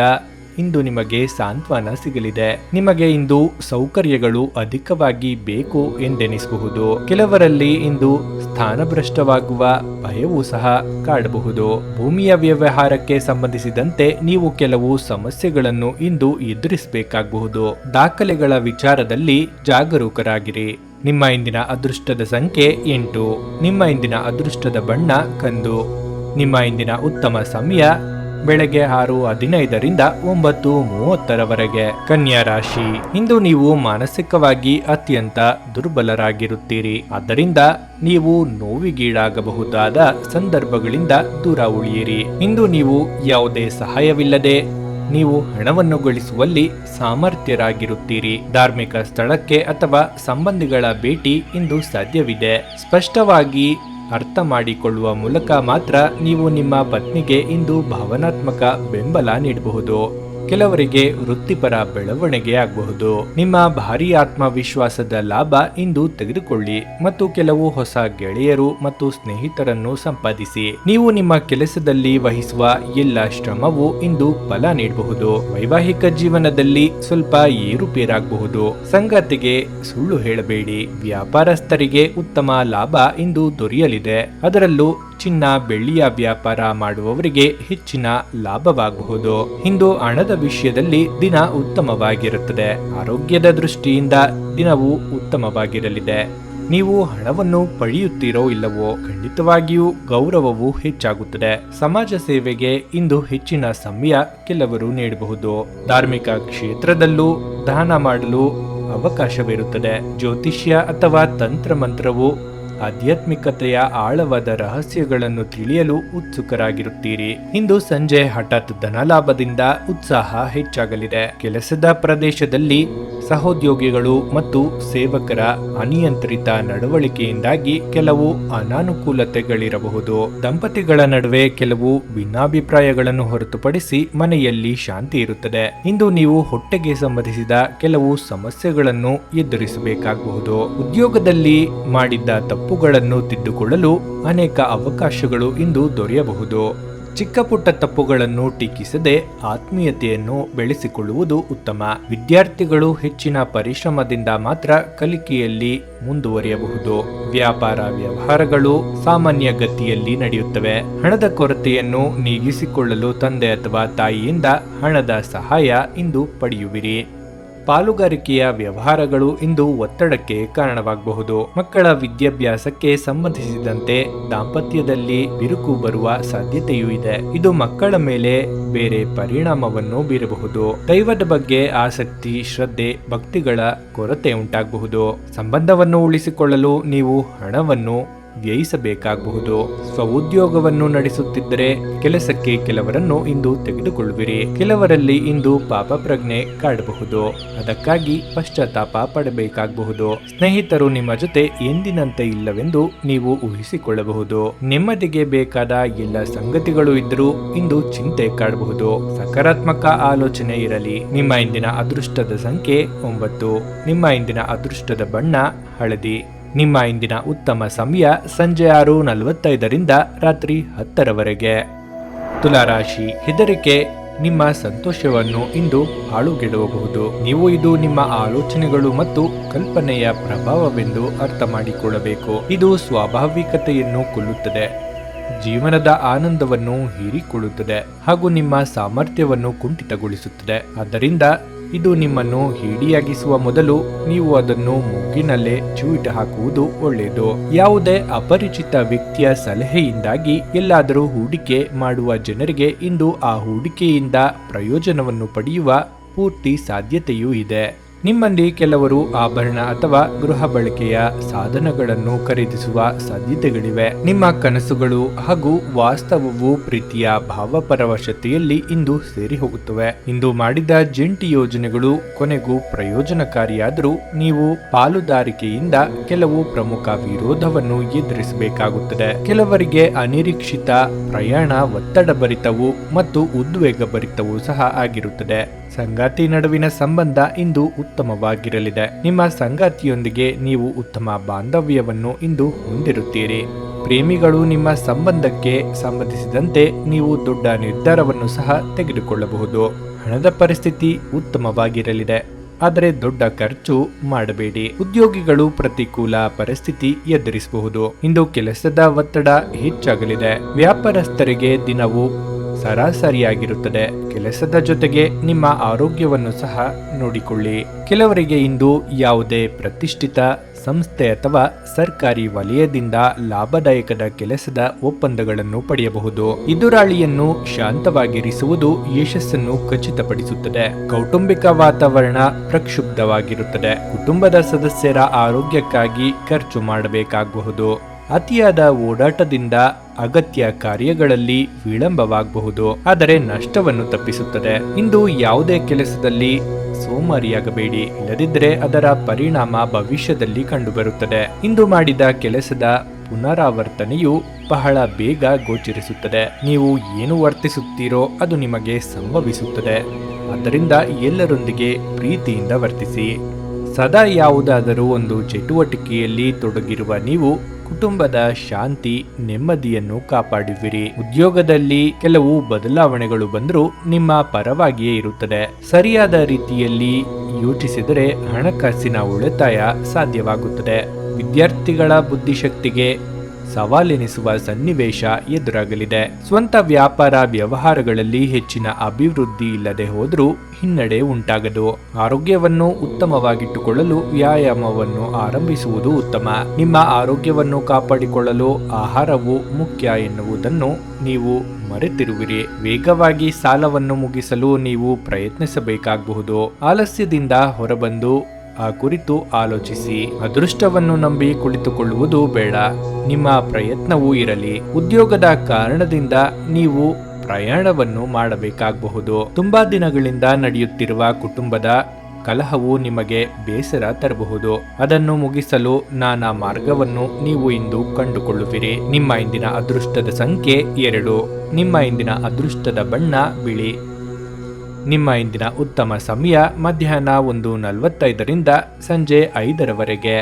ಇಂದು ನಿಮಗೆ ಸಾಂತ್ವನ ಸಿಗಲಿದೆ. ನಿಮಗೆ ಇಂದು ಸೌಕರ್ಯಗಳು ಅಧಿಕವಾಗಿ ಬೇಕು ಎಂದೆನಿಸಬಹುದು. ಕೆಲವರಲ್ಲಿ ಇಂದು ಸ್ಥಾನಭ್ರಷ್ಟವಾಗುವ ಭಯವೂ ಸಹ ಕಾಡಬಹುದು. ಭೂಮಿಯ ವ್ಯವಹಾರಕ್ಕೆ ಸಂಬಂಧಿಸಿದಂತೆ ನೀವು ಕೆಲವು ಸಮಸ್ಯೆಗಳನ್ನು ಇಂದು ಎದುರಿಸಬೇಕಾಗಬಹುದು. ದಾಖಲೆಗಳ ವಿಚಾರದಲ್ಲಿ ಜಾಗರೂಕರಾಗಿರಿ. ನಿಮ್ಮ ಇಂದಿನ ಅದೃಷ್ಟದ ಸಂಖ್ಯೆ 8. ನಿಮ್ಮ ಇಂದಿನ ಅದೃಷ್ಟದ ಬಣ್ಣ ಕಂದು. ನಿಮ್ಮ ಇಂದಿನ ಉತ್ತಮ ಸಮಯ ಬೆಳಗ್ಗೆ 6:15ರಿಂದ 9:30ರವರೆಗೆ. ಕನ್ಯಾ ರಾಶಿ, ಇಂದು ನೀವು ಮಾನಸಿಕವಾಗಿ ಅತ್ಯಂತ ದುರ್ಬಲರಾಗಿರುತ್ತೀರಿ. ಆದ್ದರಿಂದ ನೀವು ನೋವಿಗೀಡಾಗಬಹುದಾದ ಸಂದರ್ಭಗಳಿಂದ ದೂರ ಉಳಿಯಿರಿ. ಇಂದು ನೀವು ಯಾವುದೇ ಸಹಾಯವಿಲ್ಲದೆ ನೀವು ಹಣವನ್ನು ಗಳಿಸುವಲ್ಲಿ ಸಾಮರ್ಥ್ಯರಾಗಿರುತ್ತೀರಿ. ಧಾರ್ಮಿಕ ಸ್ಥಳಕ್ಕೆ ಅಥವಾ ಸಂಬಂಧಿಗಳ ಭೇಟಿ ಇಂದು ಸಾಧ್ಯವಿದೆ. ಸ್ಪಷ್ಟವಾಗಿ ಅರ್ಥ ಮಾಡಿಕೊಳ್ಳುವ ಮೂಲಕ ಮಾತ್ರ ನೀವು ನಿಮ್ಮ ಪತ್ನಿಗೆ ಇಂದು ಭಾವನಾತ್ಮಕ ಬೆಂಬಲ ನೀಡಬಹುದು. ಕೆಲವರಿಗೆ ವೃತ್ತಿಪರ ಬೆಳವಣಿಗೆ ಆಗಬಹುದು. ನಿಮ್ಮ ಭಾರೀ ಆತ್ಮವಿಶ್ವಾಸದ ಲಾಭ ಇಂದು ತೆಗೆದುಕೊಳ್ಳಿ ಮತ್ತು ಕೆಲವು ಹೊಸ ಗೆಳೆಯರು ಮತ್ತು ಸ್ನೇಹಿತರನ್ನು ಸಂಪಾದಿಸಿ. ನೀವು ನಿಮ್ಮ ಕೆಲಸದಲ್ಲಿ ವಹಿಸುವ ಎಲ್ಲ ಶ್ರಮವು ಇಂದು ಫಲ ನೀಡಬಹುದು. ವೈವಾಹಿಕ ಜೀವನದಲ್ಲಿ ಸ್ವಲ್ಪ ಏರುಪೇರಾಗಬಹುದು. ಸಂಗಾತಿಗೆ ಸುಳ್ಳು ಹೇಳಬೇಡಿ. ವ್ಯಾಪಾರಸ್ಥರಿಗೆ ಉತ್ತಮ ಲಾಭ ಇಂದು ದೊರೆಯಲಿದೆ. ಅದರಲ್ಲೂ ಚಿನ್ನ ಬೆಳ್ಳಿಯ ವ್ಯಾಪಾರ ಮಾಡುವವರಿಗೆ ಹೆಚ್ಚಿನ ಲಾಭವಾಗಬಹುದು. ಇಂದು ಹಣದ ವಿಷಯದಲ್ಲಿ ದಿನ ಉತ್ತಮವಾಗಿರುತ್ತದೆ. ಆರೋಗ್ಯದ ದೃಷ್ಟಿಯಿಂದ ದಿನವು ಉತ್ತಮವಾಗಿರಲಿದೆ. ನೀವು ಹಣವನ್ನು ಪಡೆಯುತ್ತೀರೋ ಇಲ್ಲವೋ, ಖಂಡಿತವಾಗಿಯೂ ಗೌರವವು ಹೆಚ್ಚಾಗುತ್ತದೆ. ಸಮಾಜ ಸೇವೆಗೆ ಇಂದು ಹೆಚ್ಚಿನ ಸಮಯ ಕೆಲವರು ನೀಡಬಹುದು. ಧಾರ್ಮಿಕ ಕ್ಷೇತ್ರದಲ್ಲೂ ದಾನ ಮಾಡಲು ಅವಕಾಶವಿರುತ್ತದೆ. ಜ್ಯೋತಿಷ್ಯ ಅಥವಾ ತಂತ್ರಮಂತ್ರವು ಆಧ್ಯಾತ್ಮಿಕತೆಯ ಆಳವಾದ ರಹಸ್ಯಗಳನ್ನು ತಿಳಿಯಲು ಉತ್ಸುಕರಾಗಿರುತ್ತೀರಿ. ಇಂದು ಸಂಜೆ ಹಠಾತ್ ಧನಲಾಭದಿಂದ ಉತ್ಸಾಹ ಹೆಚ್ಚಾಗಲಿದೆ. ಕೆಲಸದ ಪ್ರದೇಶದಲ್ಲಿ ಸಹೋದ್ಯೋಗಿಗಳು ಮತ್ತು ಸೇವಕರ ಅನಿಯಂತ್ರಿತ ನಡವಳಿಕೆಯಿಂದಾಗಿ ಕೆಲವು ಅನಾನುಕೂಲತೆಗಳಿರಬಹುದು. ದಂಪತಿಗಳ ನಡುವೆ ಕೆಲವು ಭಿನ್ನಾಭಿಪ್ರಾಯಗಳನ್ನು ಹೊರತುಪಡಿಸಿ ಮನೆಯಲ್ಲಿ ಶಾಂತಿ ಇರುತ್ತದೆ. ಇಂದು ನೀವು ಹೊಟ್ಟೆಗೆ ಸಂಬಂಧಿಸಿದ ಕೆಲವು ಸಮಸ್ಯೆಗಳನ್ನು ಎದುರಿಸಬೇಕಾಗಬಹುದು. ಉದ್ಯೋಗದಲ್ಲಿ ಮಾಡಿದ್ದ ತಪ್ಪುಗಳನ್ನು ತಿದ್ದುಕೊಳ್ಳಲು ಅನೇಕ ಅವಕಾಶಗಳು ಇಂದು ದೊರೆಯಬಹುದು. ಚಿಕ್ಕ ಪುಟ್ಟ ತಪ್ಪುಗಳನ್ನು ಟೀಕಿಸದೆ ಆತ್ಮೀಯತೆಯನ್ನು ಬೆಳೆಸಿಕೊಳ್ಳುವುದು ಉತ್ತಮ. ವಿದ್ಯಾರ್ಥಿಗಳು ಹೆಚ್ಚಿನ ಪರಿಶ್ರಮದಿಂದ ಮಾತ್ರ ಕಲಿಕೆಯಲ್ಲಿ ಮುಂದುವರಿಯಬಹುದು. ವ್ಯಾಪಾರ ವ್ಯವಹಾರಗಳು ಸಾಮಾನ್ಯ ಗತಿಯಲ್ಲಿ ನಡೆಯುತ್ತವೆ. ಹಣದ ಕೊರತೆಯನ್ನು ನೀಗಿಸಿಕೊಳ್ಳಲು ತಂದೆ ಅಥವಾ ತಾಯಿಯಿಂದ ಹಣದ ಸಹಾಯ ಇಂದು ಪಡೆಯುವಿರಿ. ಪಾಲುಗಾರಿಕೆಯ ವ್ಯವಹಾರಗಳು ಇಂದು ಒತ್ತಡಕ್ಕೆ ಕಾರಣವಾಗಬಹುದು. ಮಕ್ಕಳ ವಿದ್ಯಾಭ್ಯಾಸಕ್ಕೆ ಸಂಬಂಧಿಸಿದಂತೆ ದಾಂಪತ್ಯದಲ್ಲಿ ಬಿರುಕು ಬರುವ ಸಾಧ್ಯತೆಯೂ ಇದೆ. ಇದು ಮಕ್ಕಳ ಮೇಲೆ ಬೇರೆ ಪರಿಣಾಮವನ್ನು ಬೀರಬಹುದು. ದೈವದ ಬಗ್ಗೆ ಆಸಕ್ತಿ, ಶ್ರದ್ಧೆ, ಭಕ್ತಿಗಳ ಕೊರತೆ ಉಂಟಾಗಬಹುದು. ಸಂಬಂಧವನ್ನು ಉಳಿಸಿಕೊಳ್ಳಲು ನೀವು ಹಣವನ್ನು ವ್ಯಯಿಸಬೇಕಾಗಬಹುದು. ಸ್ವಉದ್ಯೋಗವನ್ನು ನಡೆಸುತ್ತಿದ್ದರೆ ಕೆಲಸಕ್ಕೆ ಕೆಲವರನ್ನು ಇಂದು ತೆಗೆದುಕೊಳ್ಳುವಿರಿ. ಕೆಲವರಲ್ಲಿ ಇಂದು ಪಾಪ ಪ್ರಜ್ಞೆ ಕಾಡಬಹುದು. ಅದಕ್ಕಾಗಿ ಪಶ್ಚಾತ್ತಾಪ ಪಡಬೇಕಾಗಬಹುದು. ಸ್ನೇಹಿತರು ನಿಮ್ಮ ಜೊತೆ ಎಂದಿನಂತೆ ಇಲ್ಲವೆಂದು ನೀವು ಊಹಿಸಿಕೊಳ್ಳಬಹುದು. ನೆಮ್ಮದಿಗೆ ಬೇಕಾದ ಎಲ್ಲ ಸಂಗತಿಗಳು ಇದ್ದರೂ ಇಂದು ಚಿಂತೆ ಕಾಡಬಹುದು. ಸಕಾರಾತ್ಮಕ ಆಲೋಚನೆ ಇರಲಿ. ನಿಮ್ಮ ಇಂದಿನ ಅದೃಷ್ಟದ ಸಂಖ್ಯೆ 9. ನಿಮ್ಮ ಇಂದಿನ ಅದೃಷ್ಟದ ಬಣ್ಣ ಹಳದಿ. ನಿಮ್ಮ ಇಂದಿನ ಉತ್ತಮ ಸಮಯ ಸಂಜೆ 6:45ರಿಂದ ರಾತ್ರಿ 10ರವರೆಗೆ. ತುಲಾರಾಶಿ. ಹೆದರಿಕೆ ನಿಮ್ಮ ಸಂತೋಷವನ್ನು ಇಂದು ಹಾಳುಗೆಡವಬಹುದು. ನೀವು ಇದು ನಿಮ್ಮ ಆಲೋಚನೆಗಳು ಮತ್ತು ಕಲ್ಪನೆಯ ಪ್ರಭಾವವೆಂದು ಅರ್ಥ ಮಾಡಿಕೊಳ್ಳಬೇಕು. ಇದು ಸ್ವಾಭಾವಿಕತೆಯನ್ನು ಕೊಲ್ಲುತ್ತದೆ, ಜೀವನದ ಆನಂದವನ್ನು ಹೀರಿಕೊಳ್ಳುತ್ತದೆ ಹಾಗೂ ನಿಮ್ಮ ಸಾಮರ್ಥ್ಯವನ್ನು ಕುಂಠಿತಗೊಳಿಸುತ್ತದೆ. ಆದ್ದರಿಂದ ಇದು ನಿಮ್ಮನ್ನು ಹೇಡಿಯಾಗಿಸುವ ಮೊದಲು ನೀವು ಅದನ್ನು ಮುಗ್ಗಿನಲ್ಲೇ ಚೂಯಿಟ ಹಾಕುವುದು ಒಳ್ಳೆಯದು. ಯಾವುದೇ ಅಪರಿಚಿತ ವ್ಯಕ್ತಿಯ ಸಲಹೆಯಿಂದಾಗಿ ಎಲ್ಲಾದರೂ ಹೂಡಿಕೆ ಮಾಡುವ ಜನರಿಗೆ ಇಂದು ಆ ಹೂಡಿಕೆಯಿಂದ ಪ್ರಯೋಜನವನ್ನು ಪಡೆಯುವ ಪೂರ್ತಿ ಸಾಧ್ಯತೆಯೂ ಇದೆ. ನಿಮ್ಮಲ್ಲಿ ಕೆಲವರು ಆಭರಣ ಅಥವಾ ಗೃಹ ಬಳಕೆಯ ಸಾಧನಗಳನ್ನು ಖರೀದಿಸುವ ಸಾಧ್ಯತೆಗಳಿವೆ. ನಿಮ್ಮ ಕನಸುಗಳು ಹಾಗೂ ವಾಸ್ತವವು ಪ್ರೀತಿಯ ಭಾವಪರವಶತೆಯಲ್ಲಿ ಇಂದು ಸೇರಿ ಹೋಗುತ್ತವೆ. ಇಂದು ಮಾಡಿದ ಜಂಟಿ ಯೋಜನೆಗಳು ಕೊನೆಗೂ ಪ್ರಯೋಜನಕಾರಿಯಾದರೂ ನೀವು ಪಾಲುದಾರಿಕೆಯಿಂದ ಕೆಲವು ಪ್ರಮುಖ ವಿರೋಧವನ್ನು ಎದುರಿಸಬೇಕಾಗುತ್ತದೆ. ಕೆಲವರಿಗೆ ಅನಿರೀಕ್ಷಿತ ಪ್ರಯಾಣ ಒತ್ತಡಭರಿತವೂ ಮತ್ತು ಉದ್ವೇಗಭರಿತವೂ ಸಹ ಆಗಿರುತ್ತದೆ. ಸಂಗಾತಿ ನಡುವಿನ ಸಂಬಂಧ ಇಂದು ಉತ್ತಮವಾಗಿರಲಿದೆ. ನಿಮ್ಮ ಸಂಗಾತಿಯೊಂದಿಗೆ ನೀವು ಉತ್ತಮ ಬಾಂಧವ್ಯವನ್ನು ಇಂದು ಹೊಂದಿರುತ್ತೀರಿ. ಪ್ರೇಮಿಗಳು ನಿಮ್ಮ ಸಂಬಂಧಕ್ಕೆ ಸಂಬಂಧಿಸಿದಂತೆ ನೀವು ದೊಡ್ಡ ನಿರ್ಧಾರವನ್ನು ಸಹ ತೆಗೆದುಕೊಳ್ಳಬಹುದು. ಹಣದ ಪರಿಸ್ಥಿತಿ ಉತ್ತಮವಾಗಿರಲಿದೆ, ಆದರೆ ದೊಡ್ಡ ಖರ್ಚು ಮಾಡಬೇಡಿ. ಉದ್ಯೋಗಿಗಳು ಪ್ರತಿಕೂಲ ಪರಿಸ್ಥಿತಿ ಎದುರಿಸಬಹುದು. ಇಂದು ಕೆಲಸದ ಒತ್ತಡ ಹೆಚ್ಚಾಗಲಿದೆ. ವ್ಯಾಪಾರಸ್ಥರಿಗೆ ದಿನವು ಸರಾಸರಿಯಾಗಿರುತ್ತದೆ. ಕೆಲಸದ ಜೊತೆಗೆ ನಿಮ್ಮ ಆರೋಗ್ಯವನ್ನು ಸಹ ನೋಡಿಕೊಳ್ಳಿ. ಕೆಲವರಿಗೆ ಇಂದು ಯಾವುದೇ ಪ್ರತಿಷ್ಠಿತ ಸಂಸ್ಥೆ ಅಥವಾ ಸರ್ಕಾರಿ ವಲಯದಿಂದ ಲಾಭದಾಯಕದ ಕೆಲಸದ ಒಪ್ಪಂದಗಳನ್ನು ಪಡೆಯಬಹುದು. ಎದುರಾಳಿಯನ್ನು ಶಾಂತವಾಗಿರಿಸುವುದು ಯಶಸ್ಸನ್ನು ಖಚಿತಪಡಿಸುತ್ತದೆ. ಕೌಟುಂಬಿಕ ವಾತಾವರಣ ಪ್ರಕ್ಷುಬ್ಧವಾಗಿರುತ್ತದೆ. ಕುಟುಂಬದ ಸದಸ್ಯರ ಆರೋಗ್ಯಕ್ಕಾಗಿ ಖರ್ಚು ಮಾಡಬೇಕಾಗಬಹುದು. ಅತಿಯಾದ ಓಡಾಟದಿಂದ ಅಗತ್ಯ ಕಾರ್ಯಗಳಲ್ಲಿ ವಿಳಂಬವಾಗಬಹುದು, ಆದರೆ ನಷ್ಟವನ್ನು ತಪ್ಪಿಸುತ್ತದೆ. ಇಂದು ಯಾವುದೇ ಕೆಲಸದಲ್ಲಿ ಸೋಮಾರಿಯಾಗಬೇಡಿ, ಇಲ್ಲದಿದ್ದರೆ ಅದರ ಪರಿಣಾಮ ಭವಿಷ್ಯದಲ್ಲಿ ಕಂಡುಬರುತ್ತದೆ. ಇಂದು ಮಾಡಿದ ಕೆಲಸದ ಪುನರಾವರ್ತನೆಯು ಬಹಳ ಬೇಗ ಗೋಚರಿಸುತ್ತದೆ. ನೀವು ಏನು ವರ್ತಿಸುತ್ತೀರೋ ಅದು ನಿಮಗೆ ಸಂಭವಿಸುತ್ತದೆ. ಆದ್ದರಿಂದ ಎಲ್ಲರೊಂದಿಗೆ ಪ್ರೀತಿಯಿಂದ ವರ್ತಿಸಿ. ಸದಾ ಯಾವುದಾದರೂ ಒಂದು ಚಟುವಟಿಕೆಯಲ್ಲಿ ತೊಡಗಿರುವ ನೀವು ಕುಟುಂಬದ ಶಾಂತಿ, ನೆಮ್ಮದಿಯನ್ನು ಕಾಪಾಡುವಿರಿ. ಉದ್ಯೋಗದಲ್ಲಿ ಕೆಲವು ಬದಲಾವಣೆಗಳು ಬಂದರೂ ನಿಮ್ಮ ಪರವಾಗಿಯೇ ಇರುತ್ತದೆ. ಸರಿಯಾದ ರೀತಿಯಲ್ಲಿ ಯೋಚಿಸಿದರೆ ಹಣಕಾಸಿನ ಉಳಿತಾಯ ಸಾಧ್ಯವಾಗುತ್ತದೆ. ವಿದ್ಯಾರ್ಥಿಗಳ ಬುದ್ಧಿಶಕ್ತಿಗೆ ಸವಾಲೆನಿಸುವ ಸನ್ನಿವೇಶ ಎದುರಾಗಲಿದೆ. ಸ್ವಂತ ವ್ಯಾಪಾರ ವ್ಯವಹಾರಗಳಲ್ಲಿ ಹೆಚ್ಚಿನ ಅಭಿವೃದ್ಧಿ ಇಲ್ಲದೆ ಹೋದರೂ ಹಿನ್ನಡೆ ಉಂಟಾಗದು. ಆರೋಗ್ಯವನ್ನು ಉತ್ತಮವಾಗಿಟ್ಟುಕೊಳ್ಳಲು ವ್ಯಾಯಾಮವನ್ನು ಆರಂಭಿಸುವುದು ಉತ್ತಮ. ನಿಮ್ಮ ಆರೋಗ್ಯವನ್ನು ಕಾಪಾಡಿಕೊಳ್ಳಲು ಆಹಾರವು ಮುಖ್ಯ ಎನ್ನುವುದನ್ನು ನೀವು ಮರೆತಿರುವಿರಿ. ವೇಗವಾಗಿ ಸಾಲವನ್ನು ಮುಗಿಸಲು ನೀವು ಪ್ರಯತ್ನಿಸಬೇಕಾಗಬಹುದು. ಆಲಸ್ಯದಿಂದ ಹೊರಬಂದು ಆ ಕುರಿತು ಆಲೋಚಿಸಿ. ಅದೃಷ್ಟವನ್ನು ನಂಬಿ ಕುಳಿತುಕೊಳ್ಳುವುದು ಬೇಡ. ನಿಮ್ಮ ಪ್ರಯತ್ನವೂ ಇರಲಿ. ಉದ್ಯೋಗದ ಕಾರಣದಿಂದ ನೀವು ಪ್ರಯಾಣವನ್ನು ಮಾಡಬೇಕಾಗಬಹುದು. ತುಂಬಾ ದಿನಗಳಿಂದ ನಡೆಯುತ್ತಿರುವ ಕುಟುಂಬದ ಕಲಹವು ನಿಮಗೆ ಬೇಸರ ತರಬಹುದು. ಅದನ್ನು ಮುಗಿಸಲು ನಾನಾ ಮಾರ್ಗವನ್ನು ನೀವು ಇಂದು ಕಂಡುಕೊಳ್ಳುವಿರಿ. ನಿಮ್ಮ ಇಂದಿನ ಅದೃಷ್ಟದ ಸಂಖ್ಯೆ 2. ನಿಮ್ಮ ಇಂದಿನ ಅದೃಷ್ಟದ ಬಣ್ಣ ಬಿಳಿ. ನಿಮ್ಮ ಇಂದಿನ ಉತ್ತಮ ಸಮಯ ಮಧ್ಯಾಹ್ನ 1:45ರಿಂದ ಸಂಜೆ 5ರವರೆಗೆ.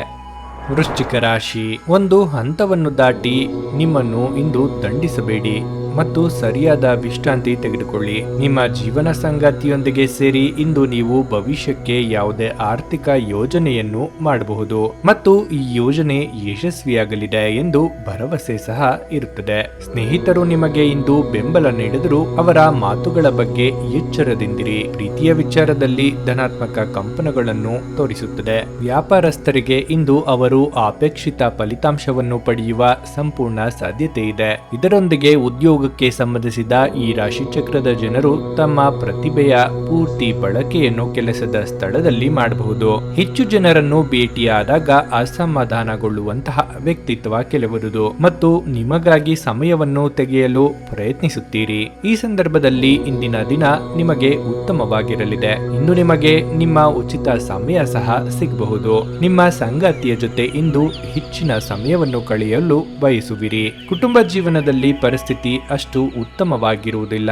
ವೃಶ್ಚಿಕ ರಾಶಿ, ಒಂದು ಹಂತವನ್ನು ದಾಟಿ ನಿಮ್ಮನ್ನು ಇಂದು ದಂಡಿಸಬೇಡಿ ಮತ್ತು ಸರಿಯಾದ ವಿಶ್ರಾಂತಿ ತೆಗೆದುಕೊಳ್ಳಿ. ನಿಮ್ಮ ಜೀವನ ಸಂಗಾತಿಯೊಂದಿಗೆ ಸೇರಿ ಇಂದು ನೀವು ಭವಿಷ್ಯಕ್ಕೆ ಯಾವುದೇ ಆರ್ಥಿಕ ಯೋಜನೆಯನ್ನು ಮಾಡಬಹುದು ಮತ್ತು ಈ ಯೋಜನೆ ಯಶಸ್ವಿಯಾಗಲಿದೆ ಎಂದು ಭರವಸೆ ಸಹ ಇರುತ್ತದೆ. ಸ್ನೇಹಿತರು ನಿಮಗೆ ಇಂದು ಬೆಂಬಲ ನೀಡಿದರೂ ಅವರ ಮಾತುಗಳ ಬಗ್ಗೆ ಎಚ್ಚರದಿಂದಿರಿ. ಪ್ರೀತಿಯ ವಿಚಾರದಲ್ಲಿ ಧನಾತ್ಮಕ ಕಂಪನಗಳನ್ನು ತೋರಿಸುತ್ತದೆ. ವ್ಯಾಪಾರಸ್ಥರಿಗೆ ಇಂದು ಅವರು ಅಪೇಕ್ಷಿತ ಫಲಿತಾಂಶವನ್ನು ಪಡೆಯುವ ಸಂಪೂರ್ಣ ಸಾಧ್ಯತೆ ಇದೆ. ಇದರೊಂದಿಗೆ ಉದ್ಯೋಗಕ್ಕೆ ಸಂಬಂಧಿಸಿದ ಈ ರಾಶಿಚಕ್ರದ ಜನರು ತಮ್ಮ ಪ್ರತಿಭೆಯ ಪೂರ್ತಿ ಬಳಕೆಯನ್ನು ಕೆಲಸದ ಸ್ಥಳದಲ್ಲಿ ಮಾಡಬಹುದು. ಹೆಚ್ಚು ಜನರನ್ನು ಭೇಟಿಯಾದಾಗ ಅಸಮಾಧಾನಗೊಳ್ಳುವಂತಹ ವ್ಯಕ್ತಿತ್ವ ಕೆಲವರದು ಮತ್ತು ನಿಮಗಾಗಿ ಸಮಯವನ್ನು ತೆಗೆಯಲು ಪ್ರಯತ್ನಿಸುತ್ತೀರಿ. ಈ ಸಂದರ್ಭದಲ್ಲಿ ಇಂದಿನ ದಿನ ನಿಮಗೆ ಉತ್ತಮವಾಗಿರಲಿದೆ. ಇಂದು ನಿಮಗೆ ನಿಮ್ಮ ಉಚಿತ ಸಮಯ ಸಹ ಸಿಗಬಹುದು. ನಿಮ್ಮ ಸಂಗಾತಿಯ ಜೊತೆ ಇಂದು ಹೆಚ್ಚಿನ ಸಮಯವನ್ನು ಕಳೆಯಲು ಬಯಸುವಿರಿ. ಕುಟುಂಬ ಜೀವನದಲ್ಲಿ ಪರಿಸ್ಥಿತಿ ಅಷ್ಟು ಉತ್ತಮವಾಗಿರುವುದಿಲ್ಲ.